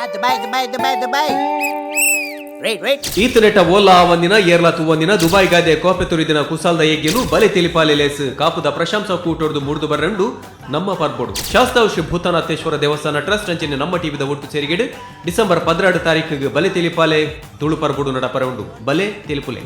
Dubai ಈತನೆಟ Ola ಅವನ್ನಿನ ಏರ್ಲಾ ತುವನ್ನಿನ Dubai ಗಾದೆ ಕೋಪೆ ತುರಿದಿನ ಕುಸಾಲ್ದ ಎಗ್ಗೆಲು ಬಲೆ ತಿಳಿಪಾಲೆ ಲೇಸ್ ಕಾಪುದ ಪ್ರಶಂಸಾ ಕೂಟೊಡ್ದು ಮುಡ್ದು ಬರ್ರಂಡು ನಮ್ಮ ಪರ್ಬೋಡು ಶಾಸ್ತಾವ್ ಶ್ರೀ ಭೂತನಾಥೇಶ್ವರ ದೇವಸ್ಥಾನ ಟ್ರಸ್ಟ್ ಅಂಚಿನ ನಮ್ಮ ಟಿವಿದ ಒಟ್ಟು ಸೇರಿಗೆಡು ಡಿಸೆಂಬರ್ 12 ತಾರೀಕಿಗೆ ಬಲೆ ತಿಳಿಪಾಲೆ ತುಳು ಪರ್ಬೋಡು ನಡಪರೌಂಡು ಬಲೆ ತಿಳಿಪುಲೆ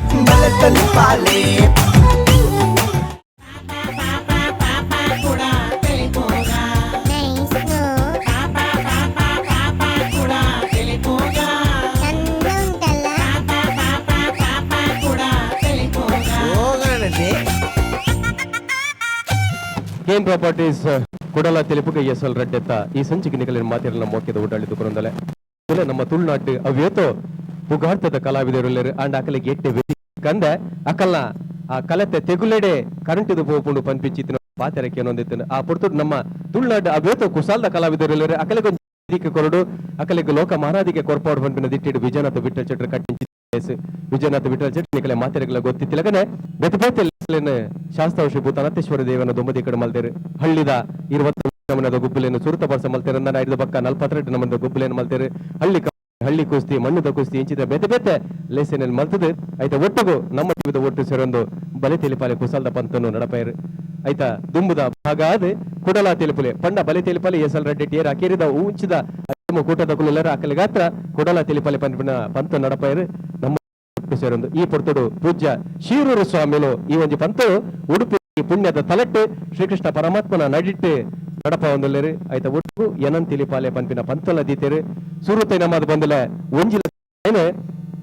ಕೇನ್ ಪ್ರಾಪರ್ಟೀಸ್ ಕುಡಲ ತೆಲುಪುಗೆ ಎಸ್ಎಲ್ ರೆಡ್ಡೆತ್ತ ಈ ಸಂಚಿಕೆ ನಿಕಲಿನ ಮಾತಿರಲ್ಲ ಮೋಕ್ಯದ ಊಟಾಳಿದು ಕೊರೊಂದಲೆ ನಮ್ಮ ತುಳುನಾಟ್ಟು ಅವ್ಯತೋ ಪುಗಾರ್ತದ ಕಲಾವಿದರು ಅಂಡ್ ಅಕಲಿಗೆ ಎಟ್ಟೆ ಕಂದೆ ಅಕಲ್ನ ಆ ಕಲತೆ ತೆಗುಲೆಡೆ ಕರೆಂಟ್ ಪೋಪುಂಡು ಪನ್ಪಿಚ್ಚಿತ್ತಿನ ಪಾತೆರಕ್ಕೆ ಏನೊಂದಿತ್ತು ಆ ಪುರ್ತು ನಮ್ಮ ತುಳುನಾಡು ಅವ್ಯತೋ ಕುಸಾಲ್ದ ಕಲಾವಿದರು ಅಕಲಿಗೆ ಕೊರಡು ಅಕಲಿಗೆ ಲೋಕ ಮಹಾರಾದಿಗೆ ಕೊರ್ಪಾಡು ಪನ್ಪಿನ ದಿಟ್ಟಿಡು ವಿಜಯನಾಥ ವಿಠಲ್ ಚಟ್ರ ಕಟ್ಟಿ ವಿಜಯನಾಥ ವಿಠಲ್ ಚಟ್ಟಿ ನಿಕಲೆ ಮಾತೆರೆಗಳ ಗೊತ್ತಿತ್ತಿಲ್ಲಗನೆ ಬೆತ್ತ ಶಾಸ್ತಾವ್ ಶ್ರೀ ಭೂತನಾಥೇಶ್ವರ ದೇವನ ದೊಂಬದಿ ಕಡೆ ಮಲ್ತೇರು ಹಳ್ಳಿದ 20 ನಮನದ ಗುಬ್ಬಲೇನು ಸುರುತ ಬರ್ಸ ಮಲ್ತೇರು ನನ್ನ ಐದು ಬಕ್ಕ 42 ನಮನದ ಗುಬ್ಬಲೇನು ಮಲ್ತೇರು ಹಳ್ಳಿ ಕುಸ್ತಿ ಮಣ್ಣದ ಕುಸ್ತಿ ಇಂಚಿದ ಬೆತೆ ಲೇಸಿನಲ್ಲಿ ಮಲ್ತದೆ ಆಯ್ತಾ ಒಟ್ಟಿಗೂ ನಮ್ಮ ಟಿವಿದ ಒಟ್ಟು ಸೇರೊಂದು ಬಲೆ ತಿಳಿಪಾಲೆ ಕುಸಾಲ್ದ ಪಂತನ್ನು ನಡಪೇರು ಆಯ್ತಾ ದುಂಬುದ ಭಾಗ ಆದ ಕುಡಲ ತಿಳಿಪುಲೆ ಪಂಡ ಬಲೆ ತಿಳಿಪಾಲೆ ಎಸ್ಎಲ್ ರೆಡ್ಡಿ ಟೇರ್ ಅಕೇರಿದ ಊಂಚಿದ ಕೂಟದ ಕುಲೆಲ್ಲರ ಅಕಲಿಗಾತ್ರ ಕುಡಲ ತಿಳಿಪಾಲೆ ಪಂತ ನಡಪೇರು ನಮ್ಮ ಸೇರೊಂದು ಈ ಪೊರ್ತುಡು ಪೂಜ್ಯ ಶೀರೂರು ಸ್ವಾಮಿಲು ಈ ಒಂಜಿ ಪಂತು ಉಡುಪಿ ಪುಣ್ಯದ ತಲಟ್ಟು ಶ್ರೀಕೃಷ್ಣ ಪರಮಾತ್ಮನ ನಡಿಟ್ಟು ನಡಪ ಒಂದಲ್ಲೇರು ಆಯ್ತಾ ಒಟ್ಟು ಎನನ್ ತಿಳಿಪಾಲೆ ಪಂಪಿನ ಪಂತಲ ದೀತೇರು ಸುರುತೈ ನಮ್ಮದು ಬಂದಲೆ ಒಂಜಿಲ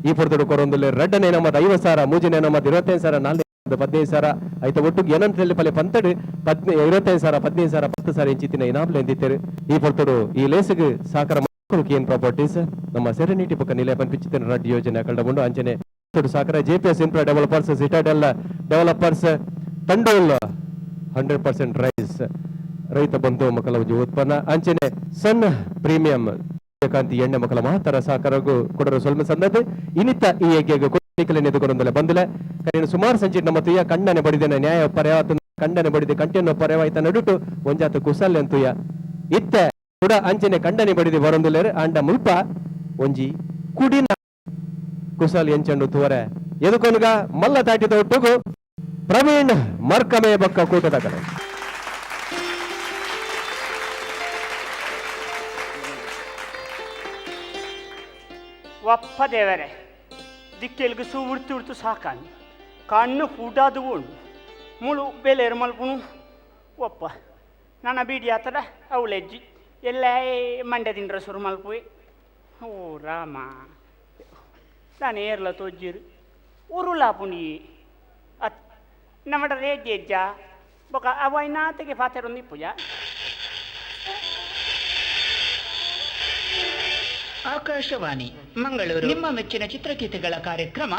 ಈ ಪೊರ್ತುಡು ಕೊರೊಂದಲೆ ರೆಡ್ಡನೇ ನಮ್ಮದು 50,000 ಮೂಜನೆ ನಮ್ಮದು 25,000 4 15,000 ಆಯ್ತಾ ಒಟ್ಟು ಎನನ್ ತಿಳಿಪಾಲೆ ಪಂತಡು 25,000 15,000 10,000 ಇಂಚಿತ್ತಿನ ಇನಾಬ್ಲೆ ಎಂದಿತ್ತೇರು ಈ ಪೊರ್ತುಡು ಈ ಲೇಸಿಗೆ ಸಾಕರ ಕೇನ್ ಪ್ರಾಪರ್ಟೀಸ್ ನಮ್ಮ ಸೆರೆನಿಟಿ ಪಕ್ಕ ನಿಲಯ ಪನ್ಪಿಚ್ಚಿತ್ತಿನ ರಡ್ ಯೋಜನೆ ಕಂಡುಕೊಂಡು ಅಂಚನೆ ಸಾಕರ JPS infra developers Citadel developers ತಂಡೋಲ್ 100% ರೈಸ್ ರೈತ ಬಂಧು ಮಕ್ಕಳ ಉತ್ಪನ್ನ ಅಂಚನೆ ಸಣ್ಣ ಪ್ರೀಮಿಯಂ ಕಾಂತಿ ಎಣ್ಣೆ ಮಕ್ಕಳ ಮಹತ್ತರ ಸಾಕರಗೂ ಕೊಡರು ಸ್ವಲ್ಪ ಸಂದತೆ ಇನ್ನಿತ್ತ ಈ ಎಗ್ಗೆಗೆ ಕೊಟ್ಟಿಕಲೆನೆದುಕೊಂಡಲೆ ಬಂದಿಲ್ಲ ಕರೆಯನ್ನು ಸುಮಾರು ಸಂಚಿ ನಮ್ಮ ತುಯ್ಯ ಕಣ್ಣನೆ ಬಡಿದೇನೆ ನ್ಯಾಯ ಪರ್ಯಾವತ ಕಂಡನೆ ಬಡಿದೆ ಕಂಟೆಯನ್ನು ಪರ್ಯಾವಾಯ್ತ ನಡುಟು ಒಂಜಾತ ಕುಸಲ್ ಅಂತುಯ್ಯ ಇತ್ತ ಕೂಡ ಅಂಚನೆ ಕಂಡನೆ ಬಡಿದೆ ಬರೊಂದುಲೇರು ಅಂಡ ಮುಲ್ಪ ಒಂಜಿ ಕುಡಿನ ಕುಸಲ್ ಎಂಚಂಡು ತೋರೆ ಎದುಕೊನ್ಗ ಮಲ್ಲ ತಾಟಿದ ಒಟ್ಟುಗು ಪ್ರವೀಣ್ ಮರ್ಕಮೆ ಬಕ್ಕ ಕೂಟದ ಕಡೆ ಒಪ್ಪ ದೇವರೇ ದಿಕ್ಕೆಲ್ಗೆ ಸೂ ಉಡ್ತು ಸಾಕಾನು ಕಣ್ಣು ಫೂಟಾದು ಉಂಡು ಮುಳು ಬೇಲೇರು ಮಲ್ಪುನು ಒಪ್ಪ ನನ್ನ ಬೀಡಿ ಆತರ ಅವಳೆಜ್ಜಿ ಎಲ್ಲ ಮಂಡ್ಯದಿಂದ ಸುರು ಮಲ್ಪುವೆ ಓ ರಾಮ ನಾನು ಏರ್ಲ ತೋಜ್ಜಿರು ಉರುಳಾಪುನಿ ಅತ್ ನಮ್ಮಡ ರೇಜ್ಜ ಬೊಕ ಅವೈನಾತಿಗೆ ಪಾತೆರೊಂದು ಪೂಜಾ ಆಕಾಶವಾಣಿ ಮಂಗಳೂರು ನಿಮ್ಮ ಮೆಚ್ಚಿನ ಚಿತ್ರಗೀತೆಗಳ ಕಾರ್ಯಕ್ರಮ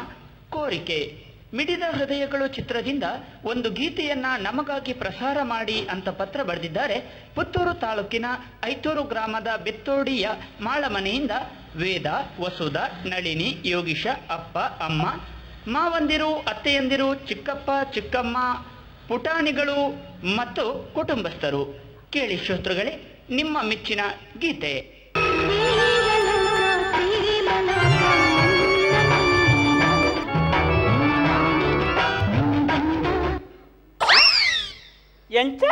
ಕೋರಿಕೆ ಮಿಡಿದ ಹೃದಯಗಳು ಚಿತ್ರದಿಂದ ಒಂದು ಗೀತೆಯನ್ನ ನಮಗಾಗಿ ಪ್ರಸಾರ ಮಾಡಿ ಅಂತ ಪತ್ರ ಬರೆದಿದ್ದಾರೆ ಪುತ್ತೂರು ತಾಲೂಕಿನ ಐತೂರು ಗ್ರಾಮದ ಬೆತ್ತೋಡಿಯ ಮಾಳಮನೆಯಿಂದ ವೇದ ವಸುಧ ನಳಿನಿ ಯೋಗೀಶ ಅಪ್ಪ ಅಮ್ಮ ಮಾವಂದಿರು ಅತ್ತೆಯಂದಿರು ಚಿಕ್ಕಪ್ಪ ಚಿಕ್ಕಮ್ಮ ಪುಟಾಣಿಗಳು ಮತ್ತು ಕುಟುಂಬಸ್ಥರು ಕೇಳಿ ಶ್ರೋತೃಗಳೇ ನಿಮ್ಮ ಮೆಚ್ಚಿನ ಗೀತೆ. ಎಂತ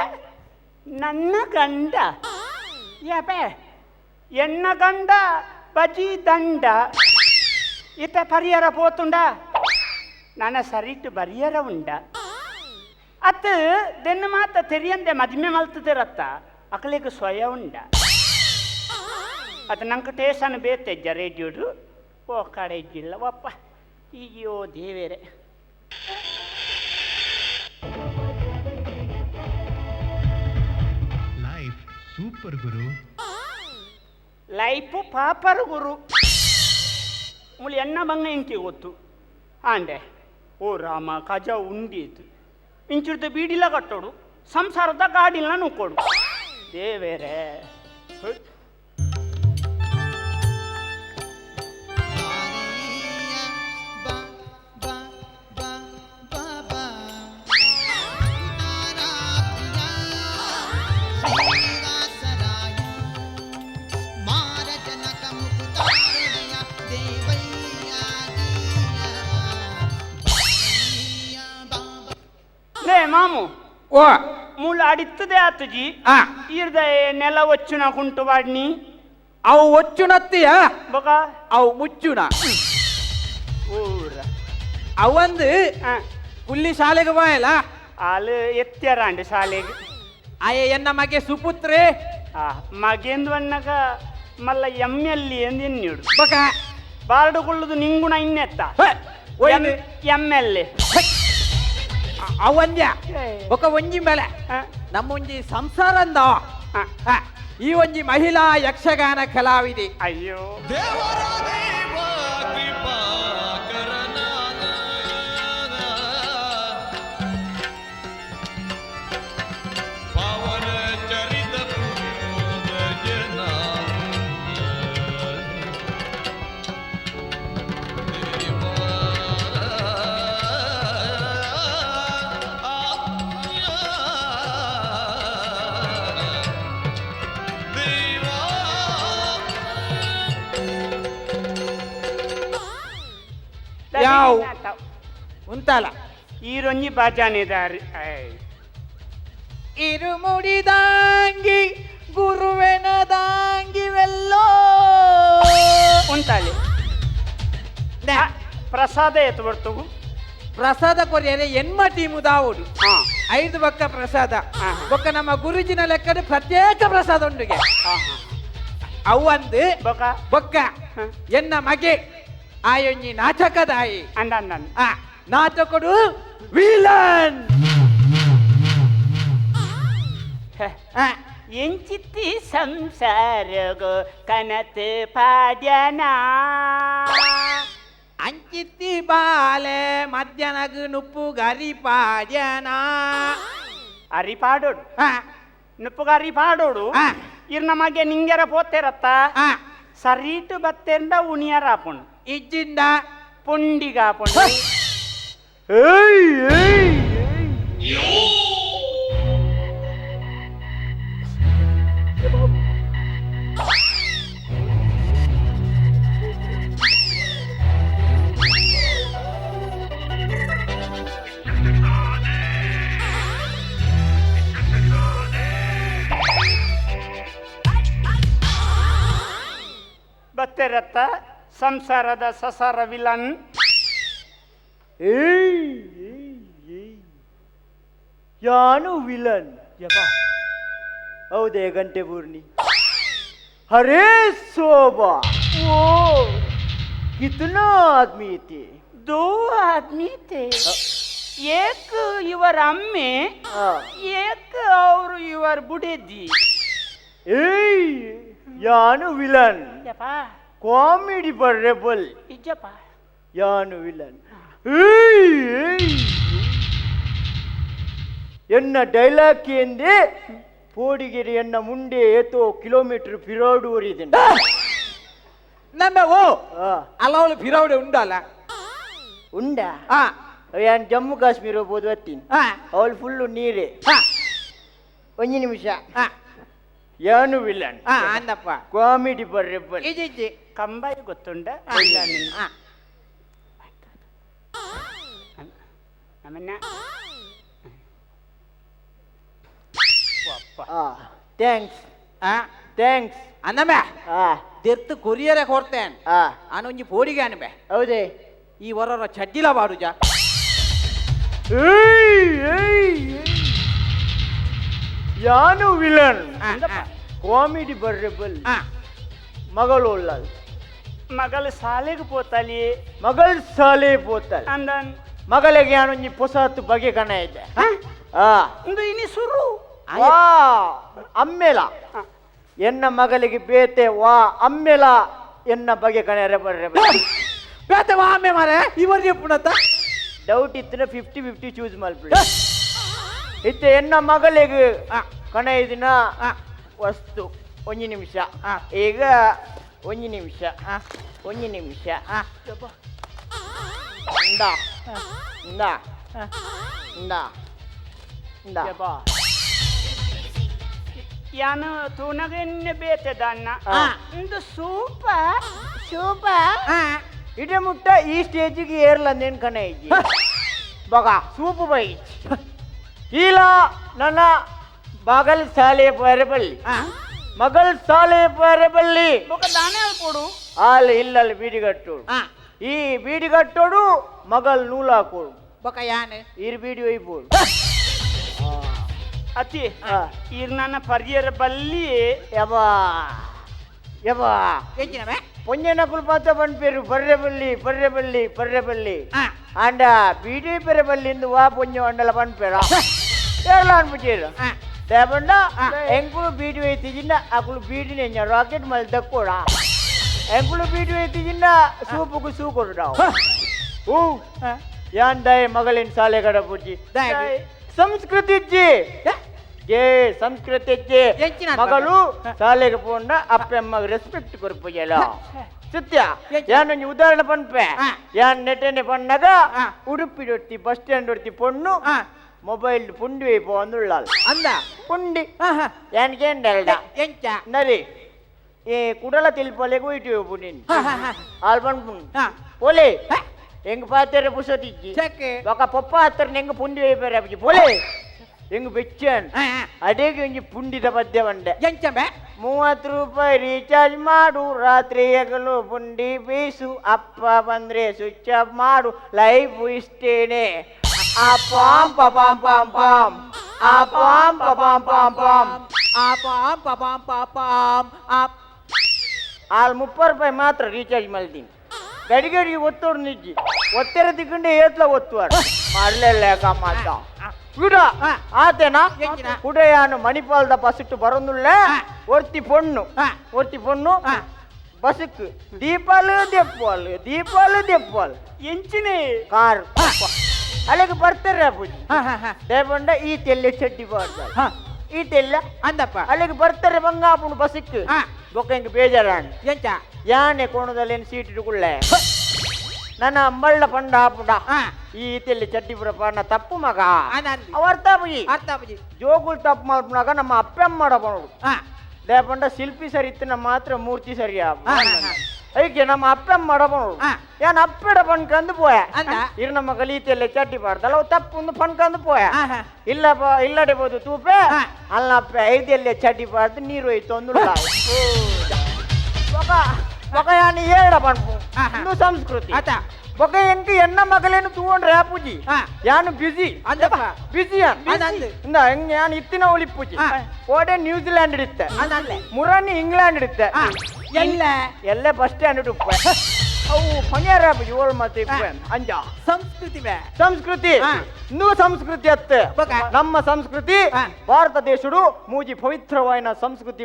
ನನ್ನ ಗಂಡ ಯಾಪೆ ಎನ್ನ ಗಂಡ ಬಜಿ ದಂಡ ಇತ್ತ ಪರಿಹಾರ ಪೋತುಂಡ ನನ್ನ ಸರಿಟ್ಟು ಪರಿಹಾರ ಉಂಡ ಅತ್ ದೆನ್ನ ಮಾತ ತೆರಿಯಂದೆ ಮದ್ಮೆ ಮಲ್ತದಿರತ್ತ ಅಕಲಿಗೆ ಸ್ವಯ ಉಂಡ ಅದು ನಂಗೆ ಟೇಷನ್ ಬೇತೆಜ್ಜ ರೇಡಿಯೋಡು ಓ ಕಡೆ ಇದ್ದಿಲ್ಲ ಒಪ್ಪ ಈಗೋ ದೇವೇರೆ ಸೂಪರ್ ಗುರು ಲೈಫು ಪಾಪರ್ ಗುರು ಮುಳಿ ಎಣ್ಣ ಬಂಗ ಇಂಟಿ ಗೊತ್ತು ಆಂಡೆ ಓ ರಾಮ ಕಜ ಉಂಡೀತು ಇಂಚಿಡ್ದು ಬೀಡಿಲ್ಲ ಕಟ್ಟೋಡು ಸಂಸಾರದ ಗಾಡಿಲ್ಲ ನುಕ್ಕೋಡು ದೇವೇರೆ ಮಾಮು ಓ ಮೂಲ ಅಡಿತ್ತದೇ ಆತುಜಿ ಆ ಈರ್ದ ನೆಲ ಒಚ್ಚುನ ಕುಂಟು ಬಾಡ್ನಿ ಅವು ಒಚ್ಚುನತ್ತಿಯ ಬೊಕ ಅವು ಮುಚ್ಚುನ ಊರ ಅವಂದು ಆ, ಪುಲ್ಲಿ ಶಾಲೆಗೆ ಬಾಯಲ್ಲ ಆಲು ಎತ್ತ್ಯಾರಾಂಡು ಶಾಲೆಗೆ ಆಯ ಎನ್ನ ಮಗೆ ಸುಪುತ್ರೆ ಆ ಮಗೇಂದು ಅಣ್ಣಗ ಮಲ್ಲ ಎಲ್ಲಿ ಎಂದು ಎನ್ನಿಡು ಬಕ ಬಾರಡುಕೊಳ್ಳುದು ನಿಂಗುಣ ಇನ್ನೆತ್ತ ಎಲ್ಲಿ ಅವಂದ್ಯ ಬೊಕ ಒಂಜಿ ಮೇಲೆ ನಮ್ಮ ಒಂಜಿ ಸಂಸಾರ ಅಂದ ಈ ಒಂಜಿ ಮಹಿಳಾ ಯಕ್ಷಗಾನ ಕಲಾವಿದೆ ಅಯ್ಯೋ ಯಾವ ಉಂಟಲ್ಲ ಈರೊಂಜಿ ಬಾಜಾನಿದಾರಿ ಇರುಮುಡಿದಾಂಗಿ ಗುರುವೆನದಾಂಗಿವೆಲ್ಲೋ ಉಂಟಾಳಿ ಪ್ರಸಾದ ಎತ್ತು ಬರ್ತವು ಪ್ರಸಾದ ಕೊರಿಯರೆ ಎನ್ಮ ಟೀಮು ದಾವುಡು ಹಾ 5 ಬೊಕ್ಕ ಪ್ರಸಾದ ಹಾ. ಬೊಕ್ಕ ನಮ್ಮ ಗುರುಜಿನ ಲೆಕ್ಕದ ಪ್ರತ್ಯೇಕ ಪ್ರಸಾದ ಉಂಡುಗೆ ಹಾ ಅವಂದು ಬೊಕ ಬೊಕ್ಕ ಹ. ಎನ್ನ ಮಗೆ ಆಯೊಂಜಿ ನಾಟಕದಾಯಿ ಅಂದ ಅಂದ ಆ ನಾಟಕಡು ವಿಲನ್ ಆ, ಎಂಚಿತ್ತಿ ಸಂಸಾರಗೋ ಕನತು ಪಾಡ್ಯನಾ ಅಂಚಿತ್ತಿ ಬಾಲೆ ಮಧ್ಯಾಹ್ನಗ ನುಪ್ಪು ಗರಿ ಪಾಡ್ಯನ ಅರಿಪಾಡೋಡು ನುಪ್ಪುಗಾರಿ ಪಾಡೋಡು ಇರ್ ನಮಗೆ ನಿಂಗೆರ ಪೋತೆರತ್ತ ಸರೀಟು ಬತ್ತೆಂಡ ಉಣಿಯರ ಆಪುಂಡು ಇಜ್ಜಿಂದ ಪುಂಡಿಗ ಆಪುಂಡು ಏಯ್ ಏಯ್ ಬತ್ತೆರತ್ತ ಸಂಸಾರದ ಸಸಾರ ವಿಲನ್ ಯಾನು ವಿಲನ್ ಹೌದೇ ಗಂಟೆ ಪೂರ್ಣಿ ಹರೇ ಶೋಭಾ ಓ कितना आदमी थे दो आदमी थे एक युवर अम्मे एक और युवर बूढ़े दी यानु विलन ಯಪ್ಪ कॉमेडी पर रेबल ಇಜ್ಜಪ್ಪ यानु विलन ಎನ್ನ ಡೈಲಾಗ್ ಎಂದೇ ಪೋಡಿಗೆರೆ ಎನ್ನ ಮುಂದೆ ಏತೋ ಕಿಲೋಮೀಟರ್ ಪಿರೋಡು ಓರಿದೆ ನಮ್ಮ ಓ ಅಲ್ಲವಳು ಫಿರೌಡೆ ಉಂಡಲ್ಲ ಉಂಡ ಆ ಯಾನ್ ಜಮ್ಮು ಕಾಶ್ಮೀರ ಹೋಗ್ಬೋದು ಬರ್ತೀನಿ ಆ ಅವಳು ಫುಲ್ಲು ನೀರೇ ಆ ಒಂದು ನಿಮಿಷ ಆ ಯಾನು ವಿಲನ್ ಆ ಅಂದಪ್ಪ ಕಾಮಿಡಿ ಪರ್ ರೆಬಲ್ ಇಜ್ಜಿ ಕಂಬಾಯಿ ಗೊತ್ತುಂಡ ಆ. ಇಲ್ಲ ನಿನ್ನ ಆ ನಮ್ಮನ್ನ ಅಪ್ಪ ಥ್ಯಾಂಕ್ಸ್ ಆ ಥ್ಯಾಂಕ್ಸ್ ಅನ್ನಮೆ ಆ ದೆರ್ತು ಕೊರಿಯರೆ ಕೊಡ್ತೇನೆ ಆ ಅನೊಂಜಿ ಪೋಡಿಗೆ ಅನ್ಬೆ ಹೌದೇ ಈ ವರರ ಚಡ್ಡಿಲ ಬಾಡುಜ ಯಾನು ವಿಲನ್ ಆ ಕಾಮಿಡಿ ಪರ್ ರೆಬಲ್ ಆ ಮಗಳು ಉಳ್ಳಲ್ ಮಗಳು ಶಾಲೆಗೆ ಪೋತಲಿ ಮಗಳು ಸಾಲೆ ಪೋತಲ್ ಅಂದನ್ ಮಗಳಿಗೆ ಯಾನೊಂಜಿ ಪೊಸತ್ತು ಬಗೆ ಕಣ ಇದೆ ಆ ಇಂದು ಇನಿ ಸುರು ವಾ ಅಮ್ಮೆಲ ಎನ್ನ ಮಗಳಿಗೆ ಬೇತೆ ವಾ ಅಮ್ಮೆಲ ಎನ್ನ ಬಗೆ ಕಣ ರೆಬಲ್ ರೆಬಲ್ ಬೇತೆ ವಾಮೆ ಮಾರೆ ಇವರಿಗೆ ಪುಣತ ಡೌಟ್ ಇತ್ತಿನ 50-50 ಚೂಸ್ ಮಲ್ಬಿಡಿ ಇತ್ತೆ ಎನ್ನ ಮಗಳಿಗೆ ಕಣ ಇದಿನ ಆ ವಸ್ತು ಒಂದು ನಿಮಿಷ ಆ. ಈಗ ಒಂದು ನಿಮಿಷ ಒಂದು ನಿಮಿಷ ಆ ಇಂದ ಇಂದ ಇಂದ ಇಂದ ಯಪ್ಪ ಯಾನು ತೂನಗೆನ್ನೆ ಬೇತೆ ದನ್ನ ಆ. ಇಂದು ಸೂಪ ಸೂಪ ಆ ಇಡೆ ಮುಟ್ಟ ಈ ಸ್ಟೇಜಿಗೆ ಏರ್ಲ ನೇನ್ ಕಣ ಇಜ್ಜಿ ಬಗ ಸೂಪು ಬೈ ಕೀಲ ನನ್ನ ಮಗಳ ಶಾಲೆ ಬರಬಲ್ಲಿ ಆ, ಮಗಳ ಶಾಲೆ ಬರಬಲ್ಲಿ ಬೊಕ ದಾನೆ ಅಲ್ಪೋಡು ಅಲ್ಲಿ ಇಲ್ಲಲ್ಲಿ ಬೀಡಿಗಟ್ಟೋಡು ಆ, ಈ ಬೀಡಿಗಟ್ಟೋಡು ಮಗಳು ನೂಲು ಹಾಕೋಡು ಬೊಕ ಯಾನೆ ಇರ್ ಬೀಡಿ ಒಯ್ಬೋದು ಅತಿ ಆ. ಇರ್ ನನ್ನ ಪರಿಯರ ಬಲ್ಲಿ ಯಬಾ ಯಬಾ ಎಂಚಿನವೆ ಪೊಂಜನ ಕುಲ್ಪಾತ ಪನ್ಪೇರು ಬರ್ರೆಬಲ್ಲಿ ಆ, ಅಂಡ ಬೀಡಿ ಬೆರಬಲ್ಲಿಂದು ವಾ ಪೊಂಜ ಅಂಡಲ ಪನ್ಪೇರ ಎಲ್ಲ ಅನ್ಬಿಟ್ಟಿರು ಆ, ದೇವಂಡ ಆ. ಎಂಕುಲು ಬೀಡಿ ಒಯ್ತಿಜಿಂದ ಅಕುಲು ಬೀಡಿ ನೆಂಜ ರಾಕೆಟ್ ಮಲ್ ದಕ್ಕೋಡ ಎಂಕುಲು ಬೀಡಿ ಒಯ್ತಿಜಿಂದ ಸೂಪುಗು ಸೂ ಕೊಡುಡಾವ್ ಹೂ ಯಾನ್ ದಯ ಮಗಳಿನ ಶಾಲೆ ಕಡ ಪುಜ್ಜಿ ದಯ. ಸಂಸ್ಕೃತಿ ಇಜ್ಜಿ ಜೇ ಸಂಸ್ಕೃತಿ ಇಜ್ಜಿ ಎಂಚಿನ ಮಗಳು ಶಾಲೆಗೆ ಪೋಂಡ ಅಪ್ಪಮ್ಮಗ ರೆಸ್ಪೆಕ್ಟ್ ಕೊರ್ಪುಜಲ ಸತ್ಯ ಯಾನೊಂದು ಉದಾಹರಣೆ ಪನ್ಪೆ ಆ. ಯಾನ್ ನೆಟನೆ ಪಣ್ಣಗ ಆ. ಉಡುಪಿಡೊತ್ತಿ ಬಸ್ ಸ್ಟ್ಯಾಂಡ್ ಒಡ್ತಿ ಪೊಣ್ಣು ಆ, ಮೊಬೈಲ್ ಪುಂಡಿ ವೈಪೋ ಅಂದುಳ್ಳಾಲ್ ಅಂದ ಪುಂಡಿ ಆಹಾ. ಯಾನ್ಗೇಂಡಲ್ಡ ಎಂಚ ನರಿ ಏ ಕುಡಲ ತಿಲ್ಪಲೆಗೂ ಇಟ್ಟು ಪುಂಡಿನ್ ಹಾ, ಹಾ, ಹಾ. ಆಲ್ಬನ್ ಪುಂಡ್ ಆ, ಪೋಲೆ ಹೆಂಗ್ ಪಾತೆರೆ ಪುಸತಿಜ್ಜಿ ಚೆಕ್ ఒక పప్ప అత్తరు నెంగ పుండి వేపారు అప్పటి పోలే ఎంగు ಬೆಚ್ಚನ್ ಆ, ಆ, ಅಡೇಗೆ ಒಂಜಿ ಪುಂಡಿದ ಪದ್ಯ ಬಂಡೆ ಎಂಚಂಬೆ 30 ರೂಪಾಯಿ ರೀಚಾರ್ಜ್ ಮಾಡು ರಾತ್ರಿ ಹಗಲು ಪುಂಡಿ ಬೀಸು ಅಪ್ಪ ಬಂದ್ರೆ ಸ್ವಿಚ್ ಆಫ್ ಮಾಡು ಲೈಫ್ ಇಷ್ಟೇನೆ ಆ ಪಾಂ ಪಾಂ ಪಾಂ ಪಾಂ ಆ ಪಾಂ ಪಾಂ ಪಾಂ ಪಾಂ ಆ ಪಾಂ ಪಾಂ ಪಾಂ ಆ ಆಲ್ 30 ರೂಪಾಯಿ ಮಾತ್ರ ರೀಚಾರ್ಜ್ ಮಲ್ದೀನಿ ಗಡಿಗಡಿಗೆ ಒತ್ತೋಡು ನಿಜ್ಜಿ ಒತ್ತೆರ ತಿಕ್ಕೊಂಡೆ ಏತ್ಲ ಒತ್ತುವಾರು ಮಾಡ್ಲೇಕ ಮಾತ ಕೂಡ ಆ. ಆತೇನಾ ಎಂಚಿನ? ಕುಡೆಯಾನು ಮಣಿಪಾಲ್ದ ಬಸ್ಸು ಬರೋನುಳ್ಳ ಆ. ಒರ್ತಿ ಪೊಣ್ಣು ಆ. ಒರ್ತಿ ಪೊಣ್ಣು ಆ. ಬಸ್ಸುக்கு ದೀಪಾಲು ದೆಪ್ಪಾಲು ಎಂಚಿನೇ ಕಾರು ಅಲ್ಲಿಗೆ ಬರ್ತಾರೆ ಪೂಜಿ ಹಾ, ಹಾ, ಹಾ. ದೇವಂಡ ಈ ತೆಲ್ಲೆ ಚಡ್ಡಿ ಬಾಡ್ತಾರೆ ಹಾ, ಈ ತೆಲ್ಲ ಅಂದಪ್ಪ ಅಲ್ಲಿಗೆ ಬರ್ತಾರೆ ಬಂಗಾಪುಣು ಬಸ್ಸುக்கு ಆ, ಬೊಕ್ಕ ಹಿಂಗೆ ಬೇಜಾರಾಣ್ ಎಂಚ ಯಾನೆ ಕೋಣದಲ್ಲಿ ಸೀಟ್ ಇಟ್ಕೊಳ್ಳೆ ನನ್ನ ಅಂಬಳ್ಳ ಪಂಡ ಪುಡ ಆ, ಈ ತೆಲ್ಲಿ ಚಡ್ಡಿಪುರ ಪಣ್ಣ ತಪ್ಪು ಮಗ ಅನಂದಿ ಅರ್ಥ ಬುಜಿ ಅರ್ಥ ಬುಜಿ ಜೋಗುಲ್ ತಪ್ಪು ಮಾಡ್ಬಿನಾಗ ನಮ್ಮ ಅಪ್ಪಮ್ಮ ಮಾಡಬಹುದು ಆ, ದೇಪಂಡ ಶಿಲ್ಪಿ ಸರಿ ಇತ್ತಿನ ಮಾತ್ರ ಮೂರ್ತಿ ಸರಿ ಹಾ, ಹಾ, ಹಾ. ಐಕೆ ನಮ್ಮ ಅಪ್ಪಮ್ಮ ಮಾಡಬಹುದು ಆ. ಯಾನ್ ಅಪ್ಪೆಡ ಪಣ್ಕಂದು ಪೋಯ ಅಂದ? ಇರ್ ನಮ್ಮ ಗಲೀತಿಯಲ್ಲಿ ಚಡ್ಡಿ ಪಾಡ್ದಲ್ಲ ಅವು ತಪ್ಪು ಒಂದು ಪಣ್ಕಂದು ಪೋಯ ಆ, ಹಾ. ಇಲ್ಲಡೆಬಹುದು ತೂಪೆ ಆ. ಅಲ್ಲಪ್ಪ ಐದೆಲ್ಲಿ ಚಡ್ಡಿ ಪಾಡ್ದು ನೀರು ಹೋಯ್ತು ಒಂದು ఒక యాని ఏడ పనుపు ఆహా. హిందూ సంస్కృతి అత ఒక ఎంకి ఎన్న మగలేను తూండ్ర యాపుజి ఆ. యాను బిజీ ಅಂದಪ್ಪ ಬಿಜಿ ಅದಂದು. ಇಂದ ಹೆಂಗ್ ಯಾನ್ ಇತ್ತಿನ ಉಳಿಪುಜಿ ಆ. ಓಡೆ ನ್ಯೂಜಿಲ್ಯಾಂಡ್ ಇಡುತ್ತೆ ಅದಲ್ಲೇ ಮುರಾನಿ ಇಂಗ್ಲೆಂಡ್ ಇಡುತ್ತೆ ಆ, ಎಲ್ಲ ಎಲ್ಲೇ ಬಸ್ ಸ್ಟ್ಯಾಂಡ್ ಉಪ್ಪೆ ಅವು ಪನ್ಯಾರ ಏಳು ಮತ್ತೆ ಇಪ್ಪೆ ಅಂಜ ಸಂಸ್ಕೃತಿ ಬೇ ಸಂಸ್ಕೃತಿ ಆ. ಹಿಂದೂ ಸಂಸ್ಕೃತಿ ಅತ್ತೆ ಬೊಕ? ನಮ್ಮ ಸಂಸ್ಕೃತಿ ಆ. భారత దేశుడు మూజి పవిత్రమైన సంస్కృతి